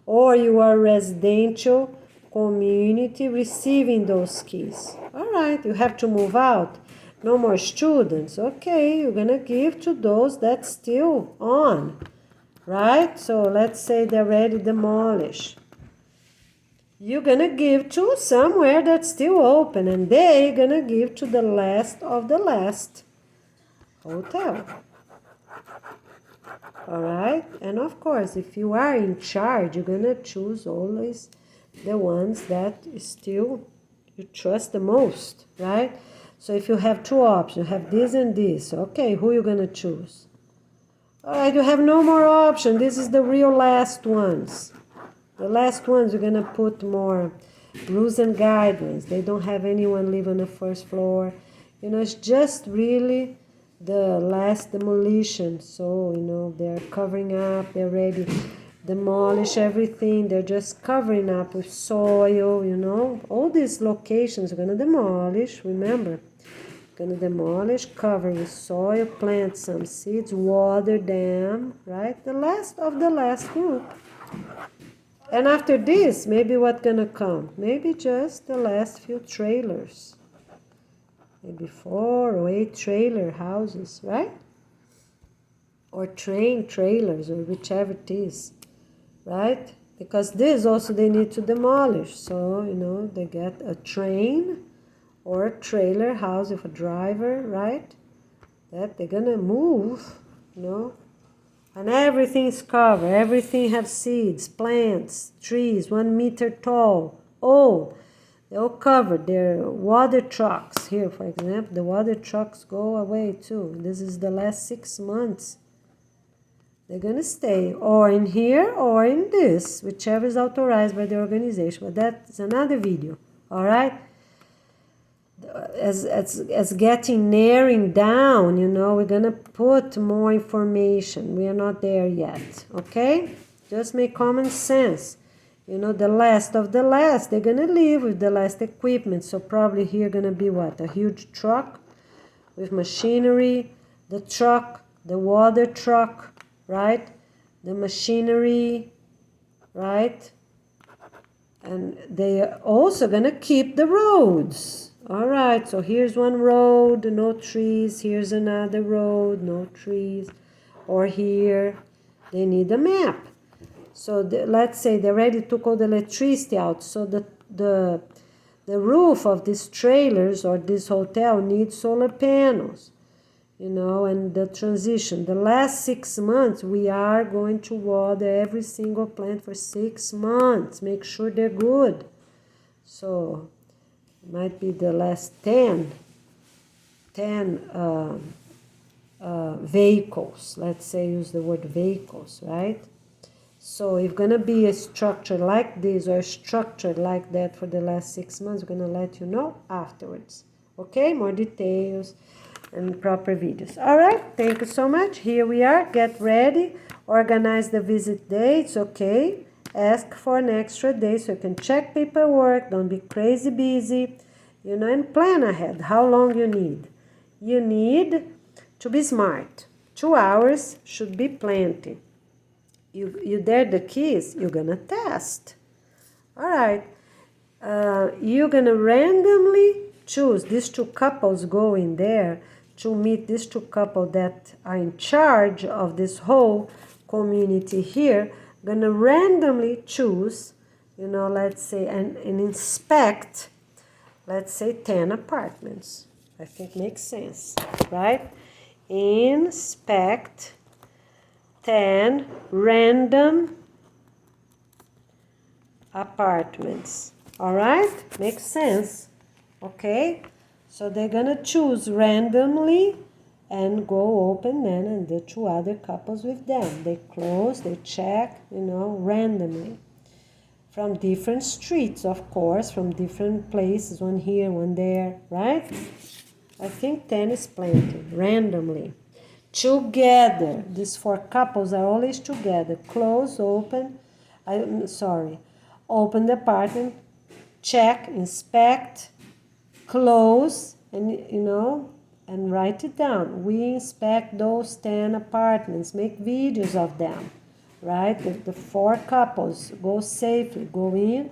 or you are residential community receiving those keys. All right, you have to move out. No more students. Okay, you're gonna give to those that's still on, right? So let's say they're already demolished. You're gonna give to somewhere that's still open, and they're gonna give to the last of the last hotel. All right, and of course, if you are in charge, you're gonna choose always the ones that still you trust the most, right? So if you have two options, you have this and this, okay, who you gonna choose? All right, you have no more option. This is the real last ones. The last ones, you're going to put more rules and guidelines. They don't have anyone live on the first floor. It's just really the last demolition. So, they're covering up. They're ready to demolish everything. They're just covering up with soil, All these locations are going to demolish, remember. Going to demolish, cover with soil, plant some seeds, water them, right? The last of the last group. And after this, maybe what's gonna come? Maybe just the last few trailers. Maybe 4 or 8 trailer houses, right? Or train trailers, or whichever it is, right? Because this also they need to demolish. So, they get a train or a trailer house with a driver, right? That they're gonna move, And everything is covered. Everything have seeds, plants, trees, 1 meter tall. Oh, They're all covered. Their water trucks. Here, for example, the water trucks go away too. This is the last 6 months. They're going to stay or in here or in this, whichever is authorized by the organization. But that's another video, all right? As getting narrowing down, you know, we're going to put more information. We are not there yet, okay? Just make common sense. You know, the last of the last, they're going to leave with the last equipment. So probably here going to be what? A huge truck with machinery, the truck, the water truck, right? The machinery, right? And they are also going to keep the roads. All right, so here's one road, no trees. Here's another road, no trees. Or here, they need a map. So let's say they already took all the electricity out. So the roof of these trailers or this hotel needs solar panels. You know, and the transition. The last 6 months, we are going to water every single plant for 6 months. Make sure they're good. So it might be the last 10 vehicles. Let's say use the word vehicles, right? So if going to be a structure like this or a structure like that for the last 6 months, we're going to let you know afterwards. Okay, more details and proper videos. All right, thank you so much. Here we are. Get ready. Organize the visit dates, okay? Ask for an extra day so you can check paperwork. Don't be crazy busy, you know, and plan ahead how long you need. You need to be smart. 2 hours should be plenty. You dare the keys, you're gonna test. All right, you're gonna randomly choose these 2 couples go in there to meet these 2 couples that are in charge of this whole community here. Gonna randomly choose, you know, let's say, and inspect, let's say 10 apartments. I think makes sense, right? Inspect 10 random apartments. All right? Makes sense. Okay? So they're going to choose randomly and go open then and the 2 other couples with them. They close, they check, you know, randomly. From different streets, of course, from different places, one here, one there, right? I think 10 is plenty, randomly. Together, these 4 couples are always together. Close, open, open the apartment, check, inspect, close, and you know, and write it down. We inspect those 10 apartments, make videos of them, right? The 4 couples go safely, go in,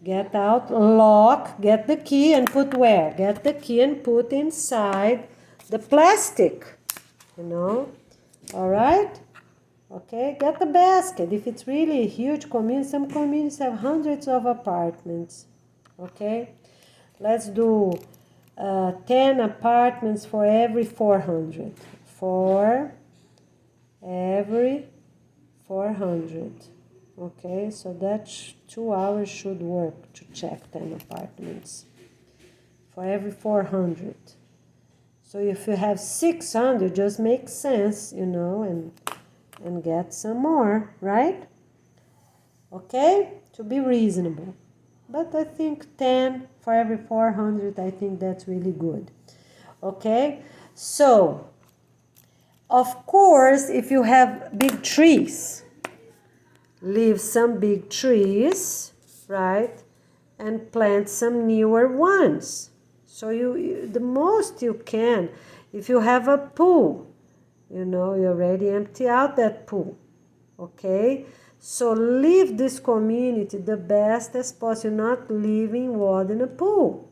get out, lock, get the key and put where? Get the key and put inside the plastic. You know, all right? Okay, get the basket. If it's really a huge community, some communities have hundreds of apartments. Okay, let's do 10 apartments for every 400. For every 400. Okay, so that's 2 hours should work to check 10 apartments. For every 400. So if you have 600, just makes sense, you know, and get some more, right? Okay? To be reasonable. But I think 10 for every 400, I think that's really good. Okay? So, of course, if you have big trees, leave some big trees, right? And plant some newer ones. So you the most you can, if you have a pool, you know, you already empty out that pool, okay? So leave this community the best as possible, not leaving water in a pool.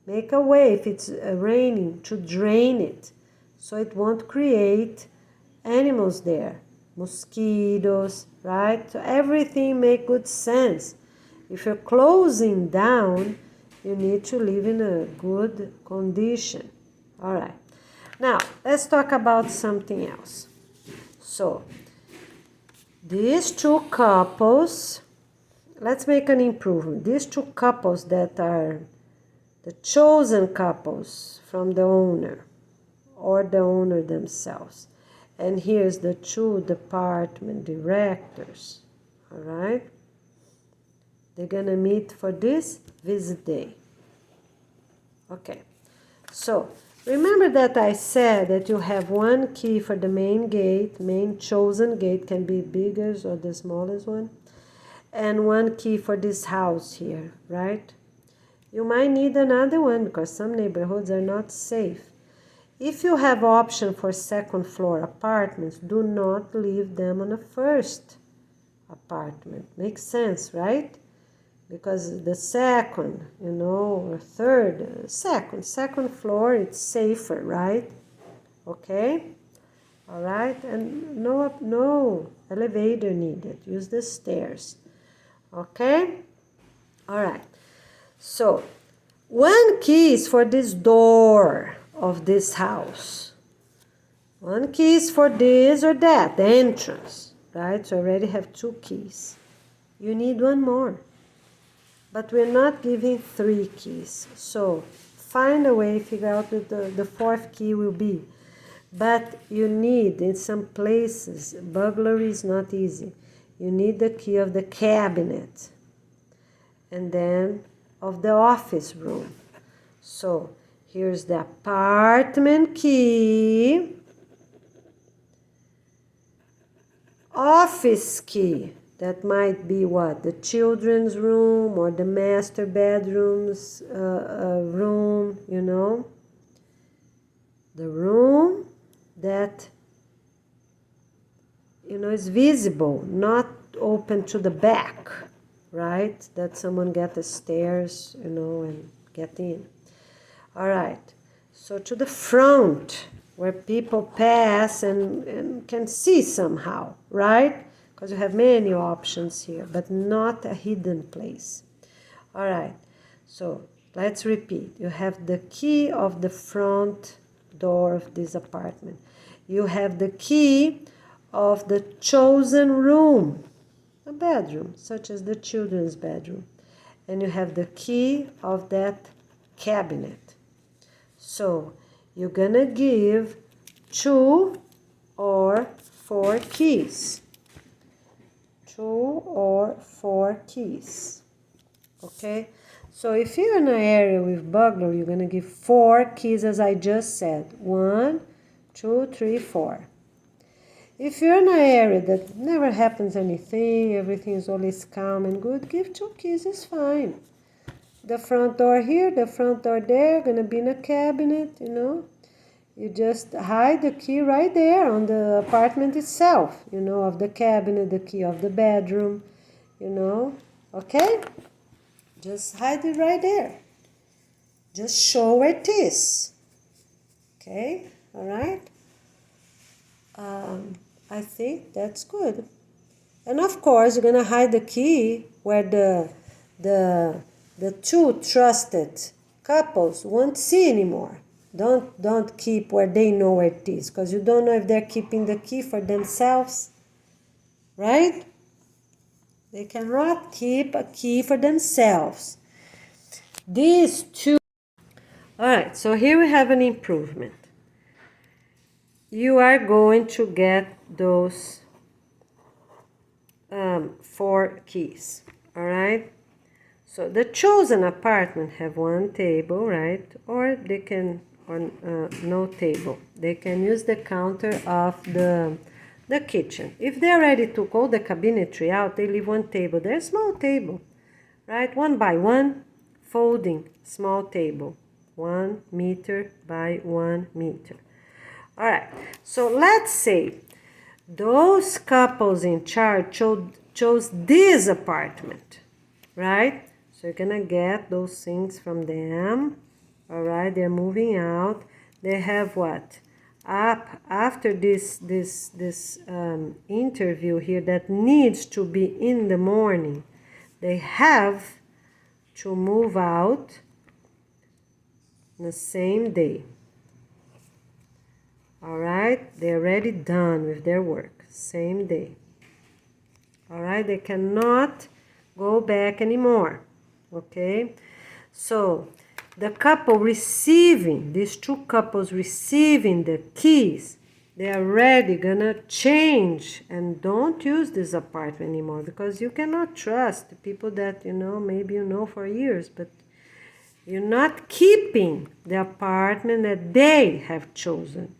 Make a way, if it's raining, to drain it, so it won't create animals there, mosquitoes, right? So everything make good sense. If you're closing down, you need to live in a good condition. All right. Now, let's talk about something else. So, these 2 couples, let's make an improvement. These two couples that are the chosen couples from the owner or the owner themselves. And here's the two department directors, all right? They're gonna meet for this visit day. Okay, so remember that I said that you have one key for the main gate, main chosen gate, can be bigger or the smallest one, and one key for this house here, right? You might need another one because some neighborhoods are not safe. If you have option for second floor apartments, do not leave them on the first apartment. Makes sense, right? Because the second, or third, second floor, it's safer, right? Okay? All right? And no elevator needed. Use the stairs. Okay? All right. So, one key is for this door of this house. One key is for this or that, the entrance, right? So I already have two keys. You need one more. But we're not giving 3 keys. So find a way, figure out what the fourth key will be. But you need, in some places, burglary is not easy. You need the key of the cabinet. And then of the office room. So here's the apartment key. Office key. That might be what? The children's room or the master bedroom's room, The room that, is visible, not open to the back, right? That someone get the stairs, and get in. All right. So to the front, where people pass and can see somehow, right? Because you have many options here, but not a hidden place. All right, so let's repeat. You have the key of the front door of this apartment. You have the key of the chosen room, a bedroom, such as the children's bedroom. And you have the key of that cabinet. So you're gonna give 2 or 4 keys. 2 or 4 keys. Okay? So if you're in an area with burglary, you're going to give 4 keys as I just said. 1, 2, 3, 4. If you're in an area that never happens anything, everything is always calm and good, give 2 keys, it's fine. The front door here, the front door there, going to be in a cabinet, You just hide the key right there on the apartment itself, of the cabinet, the key of the bedroom, okay? Just hide it right there. Just show where it is, okay? All right? I think that's good. And of course, you're going to hide the key where the 2 trusted couples won't see anymore. Don't keep where they know where it is, because you don't know if they're keeping the key for themselves, right? They cannot keep a key for themselves. These 2. All right, so here we have an improvement. You are going to get those 4 keys, all right? So the chosen apartment have 1 table, right? Or they can, no table. They can use the counter of the kitchen. If they already took all the cabinetry out, they leave 1 table. They're a small table, right? 1 by 1, folding, small table. 1 meter by 1 meter. All right, so let's say those couples in charge chose this apartment, right? So you're gonna get those things from them. All right, they're moving out. They have what? After this interview here that needs to be in the morning, they have to move out the same day. All right, they're already done with their work, same day. All right, they cannot go back anymore. Okay? So the couple receiving, these two couples receiving the keys, they are already gonna change and don't use this apartment anymore, because you cannot trust the people that maybe for years, but you're not keeping the apartment that they have chosen.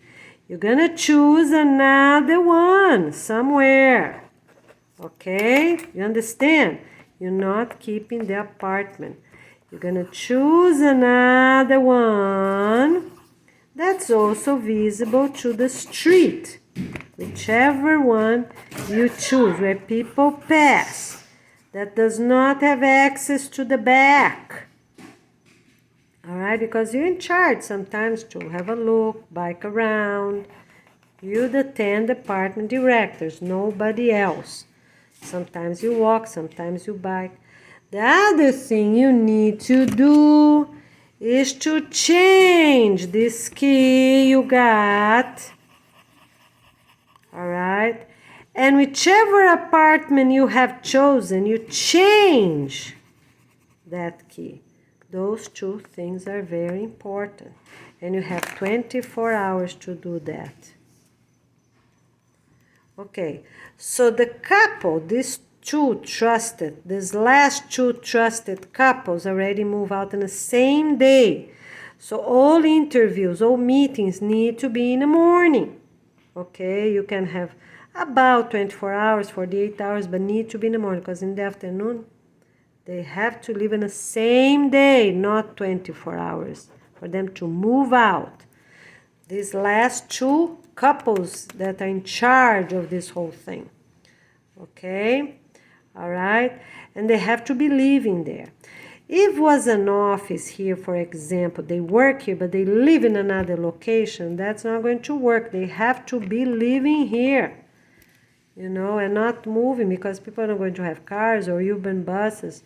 You're gonna choose another one somewhere. Okay? You understand? You're not keeping the apartment. You're gonna choose another one that's also visible to the street. Whichever one you choose, where people pass, that does not have access to the back. Alright, because you're in charge sometimes to have a look, bike around. You're the 10 department directors, nobody else. Sometimes you walk, sometimes you bike. The other thing you need to do is to change this key you got. Alright? And whichever apartment you have chosen, you change that key. Those two things are very important. And you have 24 hours to do that. Okay, so the couple, these last two trusted couples already move out on the same day. So all interviews, all meetings need to be in the morning. Okay, you can have about 24 hours, 48 hours, but need to be in the morning, because in the afternoon, they have to live in the same day, not 24 hours, for them to move out. These last two couples that are in charge of this whole thing. Okay? All right? And they have to be living there. If it was an office here, for example, they work here, but they live in another location, that's not going to work. They have to be living here, and not moving, because people are not going to have cars or urban buses.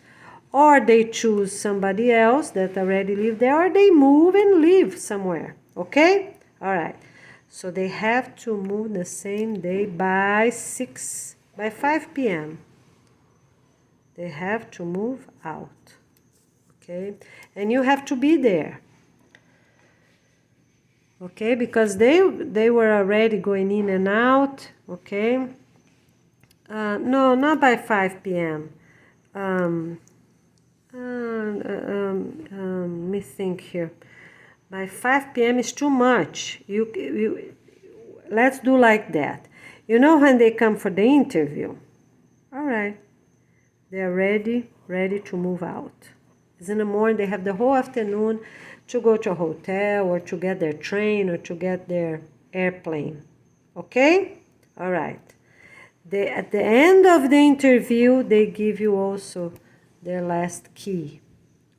Or they choose somebody else that already live there, or they move and live somewhere. Okay? All right. So they have to move the same day by 5 p.m. They have to move out. Okay? And you have to be there. Okay? Because they were already going in and out. Okay? No, not by 5 p.m. Let me think here. By 5 p.m. is too much. Let's do like that. When they come for the interview, all right, they're ready to move out. It's in the morning. They have the whole afternoon to go to a hotel, or to get their train, or to get their airplane. Okay? All right. At the end of the interview, they give you also their last key.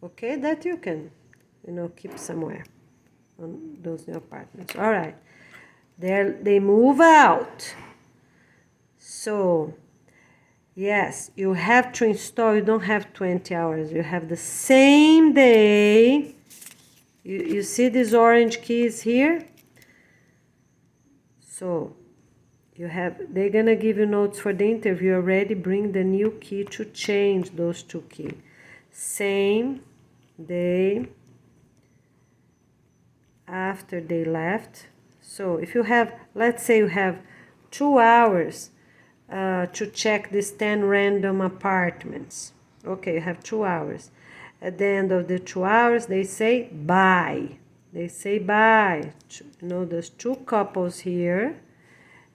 Okay? That you can, keep somewhere on those new apartments. All right. They move out. So, yes, you have to install. You don't have 20 hours. You have the same day. You see these orange keys here? So, they're going to give you notes for the interview. Already bring the new key to change those two keys. Same day after they left. So if you have, let's say you have 2 hours to check these 10 random apartments. Okay, you have 2 hours. At the end of the 2 hours, they say bye. They say bye. There's two couples here,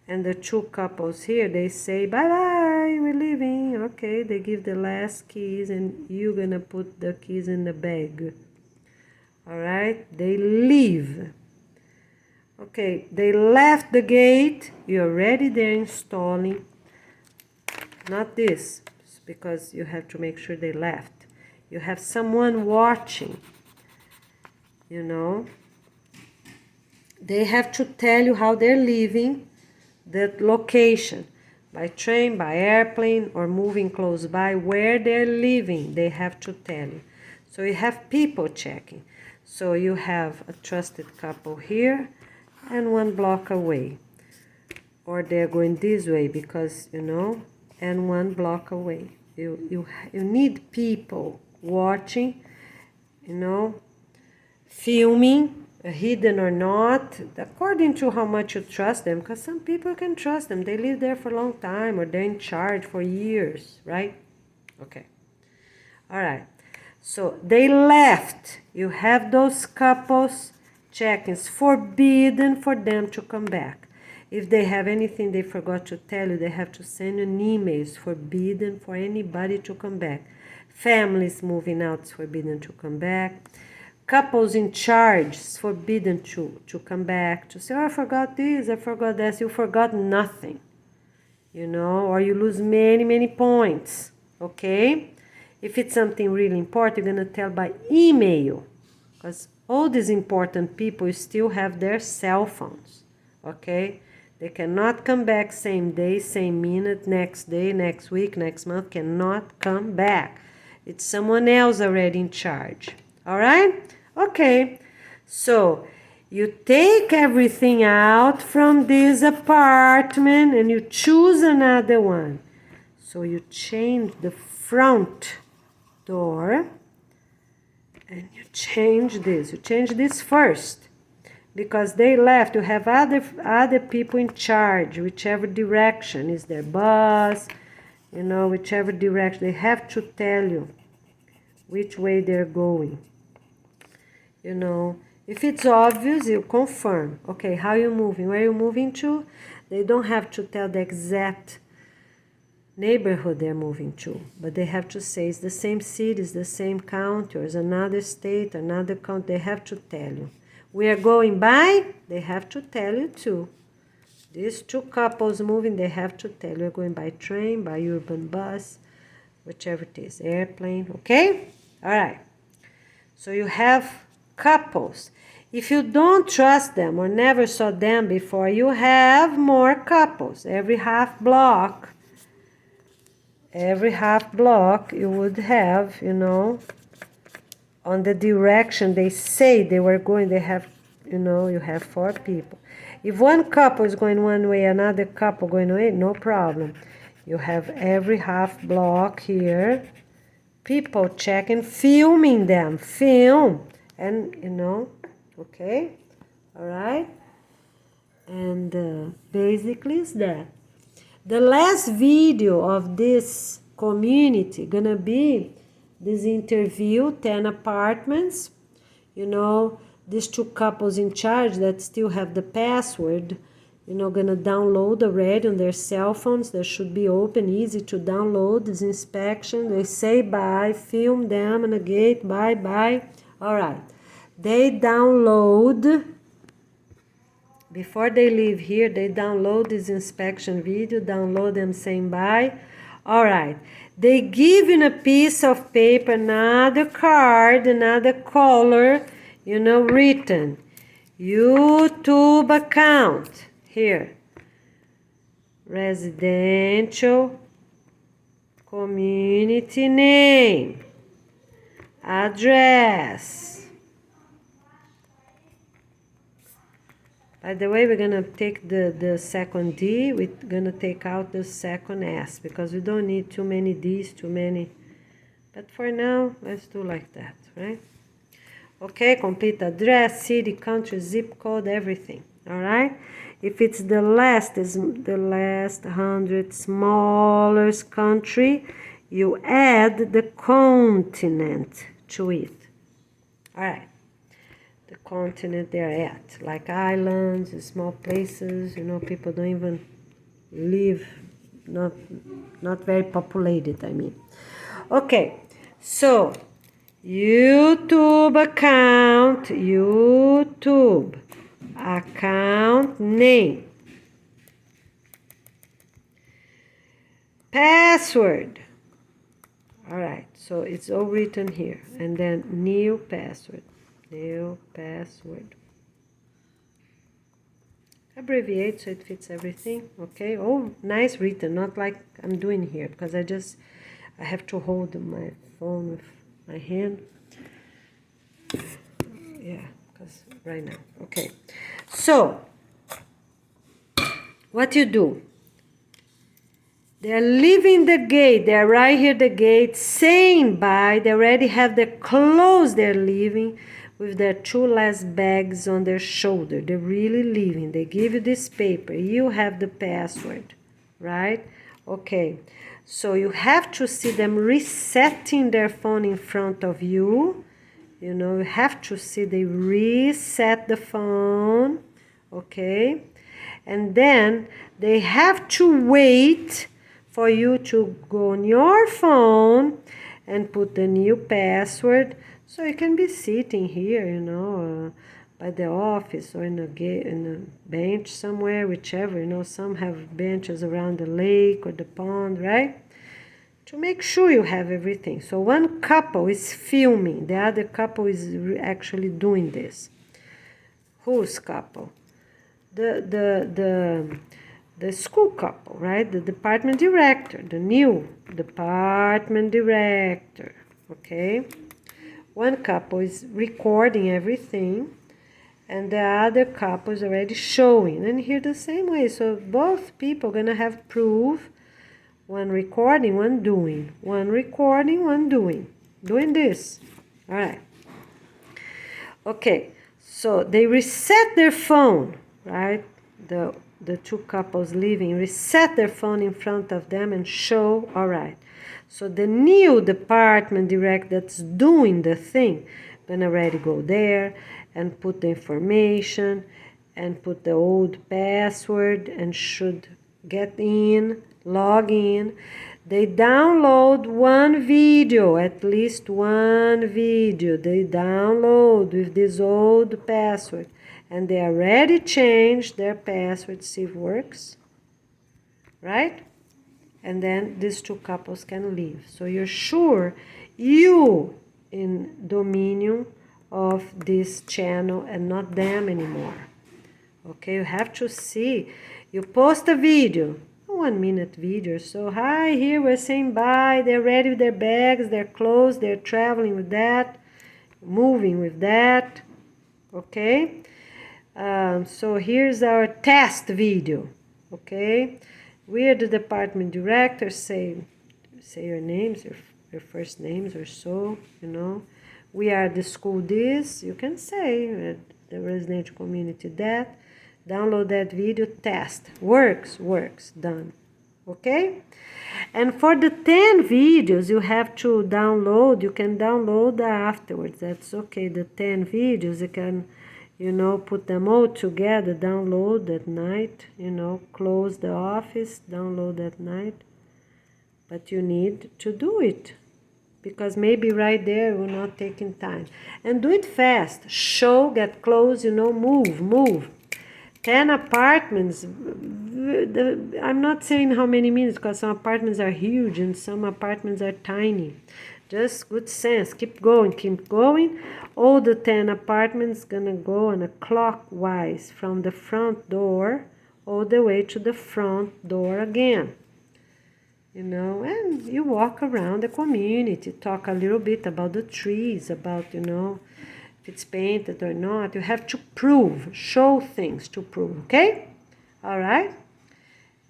and the two couples here, they say bye-bye, we're leaving. Okay, they give the last keys, and you're gonna put the keys in the bag. All right, they leave. Okay, they left the gate. You're already there installing. Not this, because you have to make sure they left. You have someone watching, They have to tell you how they're leaving, the location, by train, by airplane, or moving close by, where they're leaving. They have to tell you. So you have people checking. So you have a trusted couple here and 1 block away. Or they're going this way because, and 1 block away. You need people watching, you know, filming, hidden or not, according to how much you trust them, because some people can trust them. They live there for a long time, or they're in charge for years, right? Okay. All right. So they left. You have those couples checking. It's forbidden for them to come back. If they have anything they forgot to tell you, they have to send an email. It's forbidden for anybody to come back. Families moving out, it's forbidden to come back. Couples in charge, it's forbidden to come back. To say, oh, I forgot this, I forgot that. You forgot nothing, you know, or you lose many, many points, okay? If it's something really important, you're going to tell by email, because all these important people still have their cell phones, okay? They cannot come back same day, same minute, next day, next week, next month, cannot come back. It's someone else already in charge, all right? Okay, so you take everything out from this apartment and you choose another one. So you change the front door and you change this. You change this first because they left. You have other people in charge, whichever direction is their boss, you know, whichever direction. They have to tell you which way they're going. You know, if it's obvious, you confirm. Okay, how you moving? Where you moving to? They don't have to tell the exact neighborhood they're moving to, but they have to say it's the same city, it's the same county, or it's another state, another county. They have to tell you. We are going by, they have to tell you too. These two couples moving, they have to tell you. We're going by train, by urban bus, whichever it is, airplane, okay? All right. So you have couples. If you don't trust them or never saw them before, you have more couples. Every half block you would have, you know, on the direction they say they were going, they have, you know, you have 4 people. If one couple is going one way, another couple going away, no problem. You have every half block here, people checking, filming them, film, and, you know, okay, all right, and basically it's that. The last video of this community gonna be this interview, 10 apartments, you know, these 2 couples in charge that still have the password, you know, gonna download already on their cell phones. They should be open, easy to download this inspection. They say bye, film them in the gate, bye. All right, they download. Before they leave here, they download this inspection video, download them saying bye. All right. They give in a piece of paper, another card, another color, you know, written. YouTube account. Here. Residential. Community name. Address. By the way, we're going to take the second D. We're going to take out the second S because we don't need too many Ds, too many. But for now, let's do like that, right? Okay, complete address, city, country, zip code, everything. All right? If it's the last 100 smallest country, you add the continent to it. All right. The continent they're at, like islands, small places, you know, people don't even live, not very populated, I mean. Okay, so YouTube account name, password. All right, so it's all written here, and then new password. New password. Abbreviate so it fits everything. Okay. Oh, nice written. Not like I'm doing here because I have to hold my phone with my hand. Yeah, because right now. Okay. So, what you do? They're leaving the gate. They're right here, the gate, saying bye. They already have their clothes. They're leaving with their 2 last bags on their shoulder. They're really leaving. They give you this paper. You have the password, right? Okay. So you have to see them resetting their phone in front of you. You know, you have to see they reset the phone, okay? And then they have to wait for you to go on your phone and put the new password. So you can be sitting here, you know, by the office or in a bench somewhere, whichever, you know, some have benches around the lake or the pond, right? To make sure you have everything. So one couple is filming, the other couple is actually doing this. Whose couple? The school couple, right? The department director, the new department director, okay? One couple is recording everything, and the other couple is already showing. And here the same way. So both people gonna have proof. One recording, one doing. One recording, one doing. Doing this. All right. Okay. So they reset their phone, right? The 2 couples leaving reset their phone in front of them and show, all right. So the new department director that's doing the thing gonna already go there and put the information and put the old password and should get in, log in. They download one video, at least one video. They download with this old password. And they already changed their password, see if it works, right? And then these 2 couples can leave. So you're sure you in dominion of this channel and not them anymore. Okay, you have to see. You post a video, a 1-minute video. So, hi, here we're saying bye. They're ready with their bags, their clothes, they're traveling with that, moving with that. Okay. So here's our test video, okay? We are the department director. Say your names, your first names or so, you know. We are the school this, you can say, the residential community that. Download that video, test. Works, done, okay? And for the 10 videos you have to download, you can download afterwards, that's okay. The 10 videos, you can, you know, put them all together, download at night, you know, close the office, download at night. But you need to do it because maybe right there you're not taking time. And do it fast. Show, get close, you know, move. 10 apartments. I'm not saying how many minutes because some apartments are huge and some apartments are tiny. Just good sense. Keep going. All the 10 apartments gonna go on a clockwise from the front door all the way to the front door again. You know, and you walk around the community, talk a little bit about the trees, about, you know, if it's painted or not. You have to prove, show things to prove, okay? All right?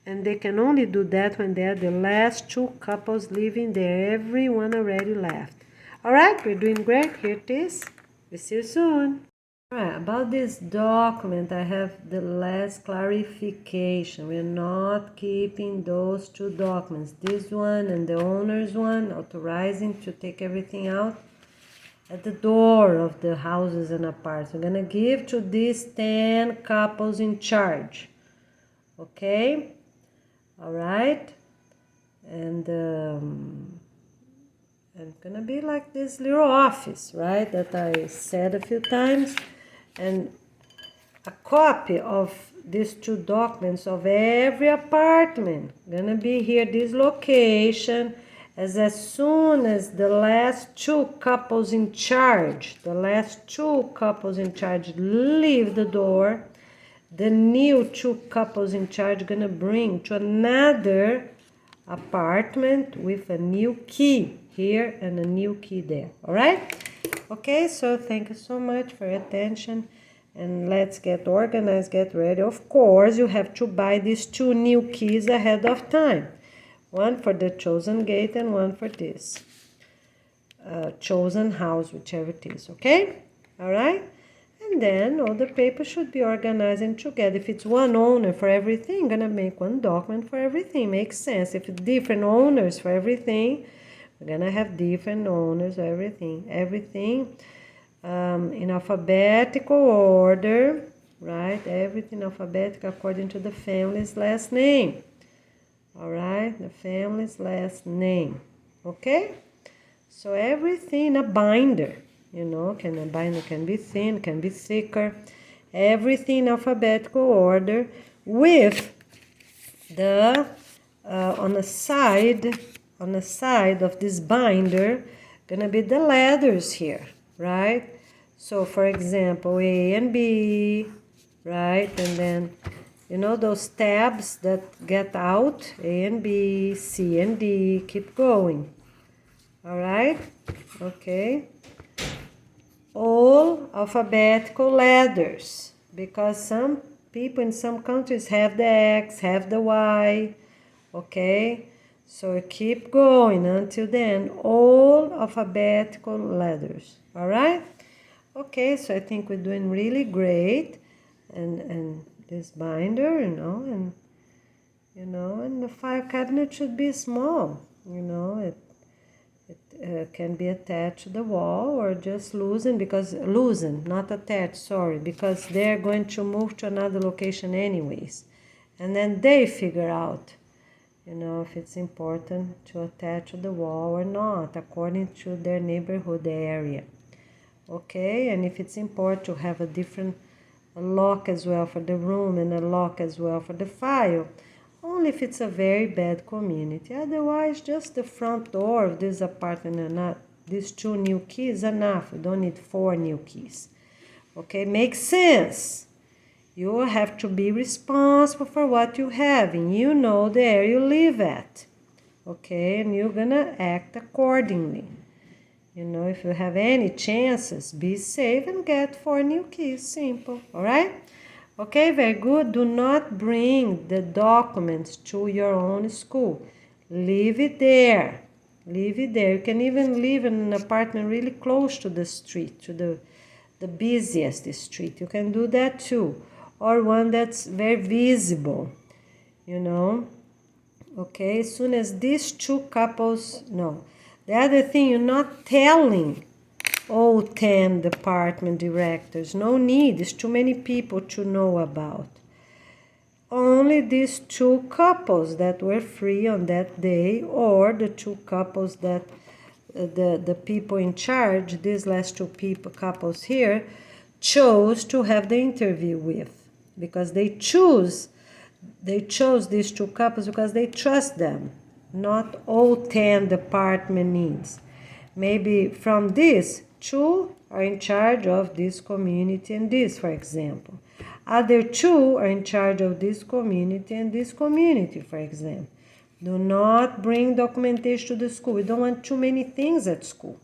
And they can only do that when they're the last 2 couples living there. Everyone already left. All right, we're doing great. Here it is. We'll see you soon. All right, about this document, I have the last clarification. We're not keeping those 2 documents. This one and the owner's one, authorizing to take everything out at the door of the houses and apartments. We're going to give to these 10 couples in charge. Okay? All right, and it's gonna be like this little office, right, that I said a few times, and a copy of these 2 documents of every apartment gonna be here, this location, as soon as the last 2 couples in charge, leave the door. The new 2 couples in charge gonna bring to another apartment with a new key here and a new key there. All right? Okay, so thank you so much for your attention, and let's get organized, get ready. Of course, you have to buy these 2 new keys ahead of time. One for the chosen gate and one for this chosen house, whichever it is, okay? All right? And then all the papers should be organized together. If it's one owner for everything, gonna make one document for everything. Makes sense. If it's different owners for everything, we're gonna have different owners for everything. Everything in alphabetical order, right? Everything alphabetical according to the family's last name. All right, the family's last name. Okay? So everything a binder, a binder can be thin, can be thicker. Everything alphabetical order with the on the side of this binder gonna be the letters here, right? So for example, A and B, right? And then those tabs that get out, A and B, C and D, keep going. All right? Okay. All alphabetical letters, because some people in some countries have the X, have the Y. Okay? So keep going until then. All alphabetical letters. All right? Okay, so I think we're doing really great. And this binder, and the file cabinet should be small. It can be attached to the wall or just loosen, not attached, sorry, because they're going to move to another location anyways. And then they figure out, if it's important to attach to the wall or not, according to their neighborhood area. Okay, and if it's important to have a lock as well for the room and a lock as well for the file, only if it's a very bad community. Otherwise, just the front door of this apartment and not these 2 new keys enough. You don't need 4 new keys. Okay, makes sense. You have to be responsible for what you have, and you know the area you live at. Okay, and you're gonna act accordingly. If you have any chances, be safe and get 4 new keys. Simple, all right? Okay, very good. Do not bring the documents to your own school. Leave it there. Leave it there. You can even live in an apartment really close to the street, to the busiest street. You can do that too. Or one that's very visible, Okay, as soon as these 2 couples, no. The other thing, you're not telling all 10 department directors. No need. There's too many people to know about. Only these 2 couples that were free on that day, or the 2 couples that the people in charge, these last 2 couples here, chose to have the interview with. Because they chose these 2 couples because they trust them. Not all 10 department needs. Maybe from this, 2 are in charge of this community and this, for example. Other 2 are in charge of this community and this community, for example. Do not bring documentation to the school. We don't want too many things at school,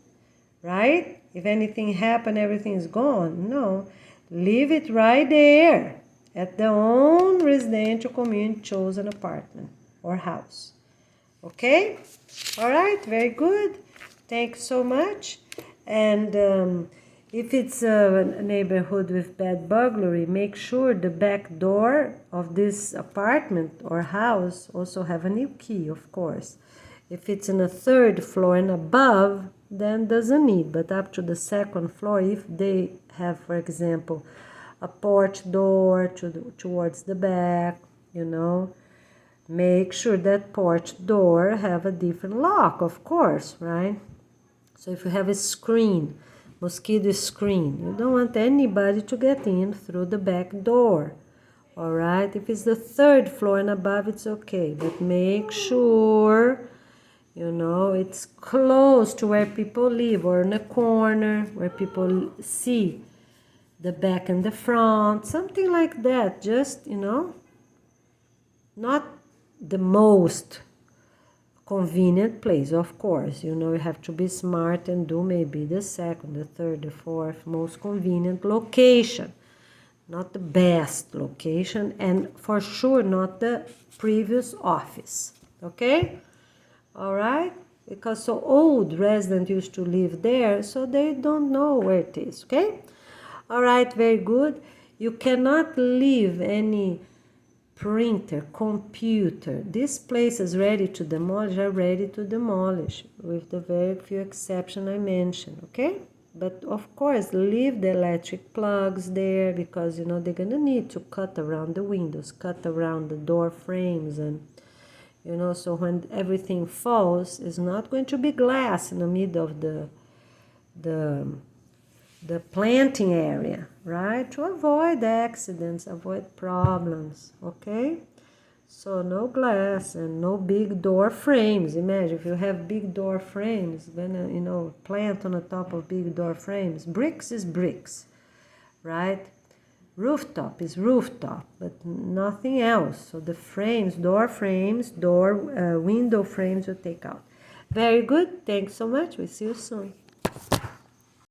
right? If anything happens, everything is gone. No, leave it right there at their own residential community chosen apartment or house. Okay? All right, very good. Thanks so much. And if it's a neighborhood with bad burglary, make sure the back door of this apartment or house also have a new key, of course. If it's in a 3rd floor and above, then doesn't need. But up to the 2nd floor, if they have, for example, a porch door towards the back, make sure that porch door have a different lock, of course, right? So if you have a screen, mosquito screen, you don't want anybody to get in through the back door. All right? If it's the 3rd floor and above, it's okay. But make sure, it's close to where people live or in a corner where people see the back and the front, something like that. Just, not the most convenient place, of course. You have to be smart and do maybe the 2nd, the 3rd, the 4th most convenient location. Not the best location, and for sure not the previous office. Okay? all right? Because so old residents used to live there, so they don't know where it is, okay? All right, very good. You cannot leave any printer, computer. These places ready to demolish are ready to demolish, with the very few exceptions I mentioned, okay? But of course, leave the electric plugs there, because you know they're gonna need to cut around the windows, cut around the door frames, and you know, so when everything falls, it's not going to be glass in the middle of the the planting area, right? To avoid accidents, avoid problems, okay? So no glass and no big door frames. Imagine if you have big door frames, then you know, plant on the top of big door frames. Bricks is bricks, right? Rooftop is rooftop, but nothing else. So the frames, window frames, you take out. Very good. Thanks so much. We'll see you soon.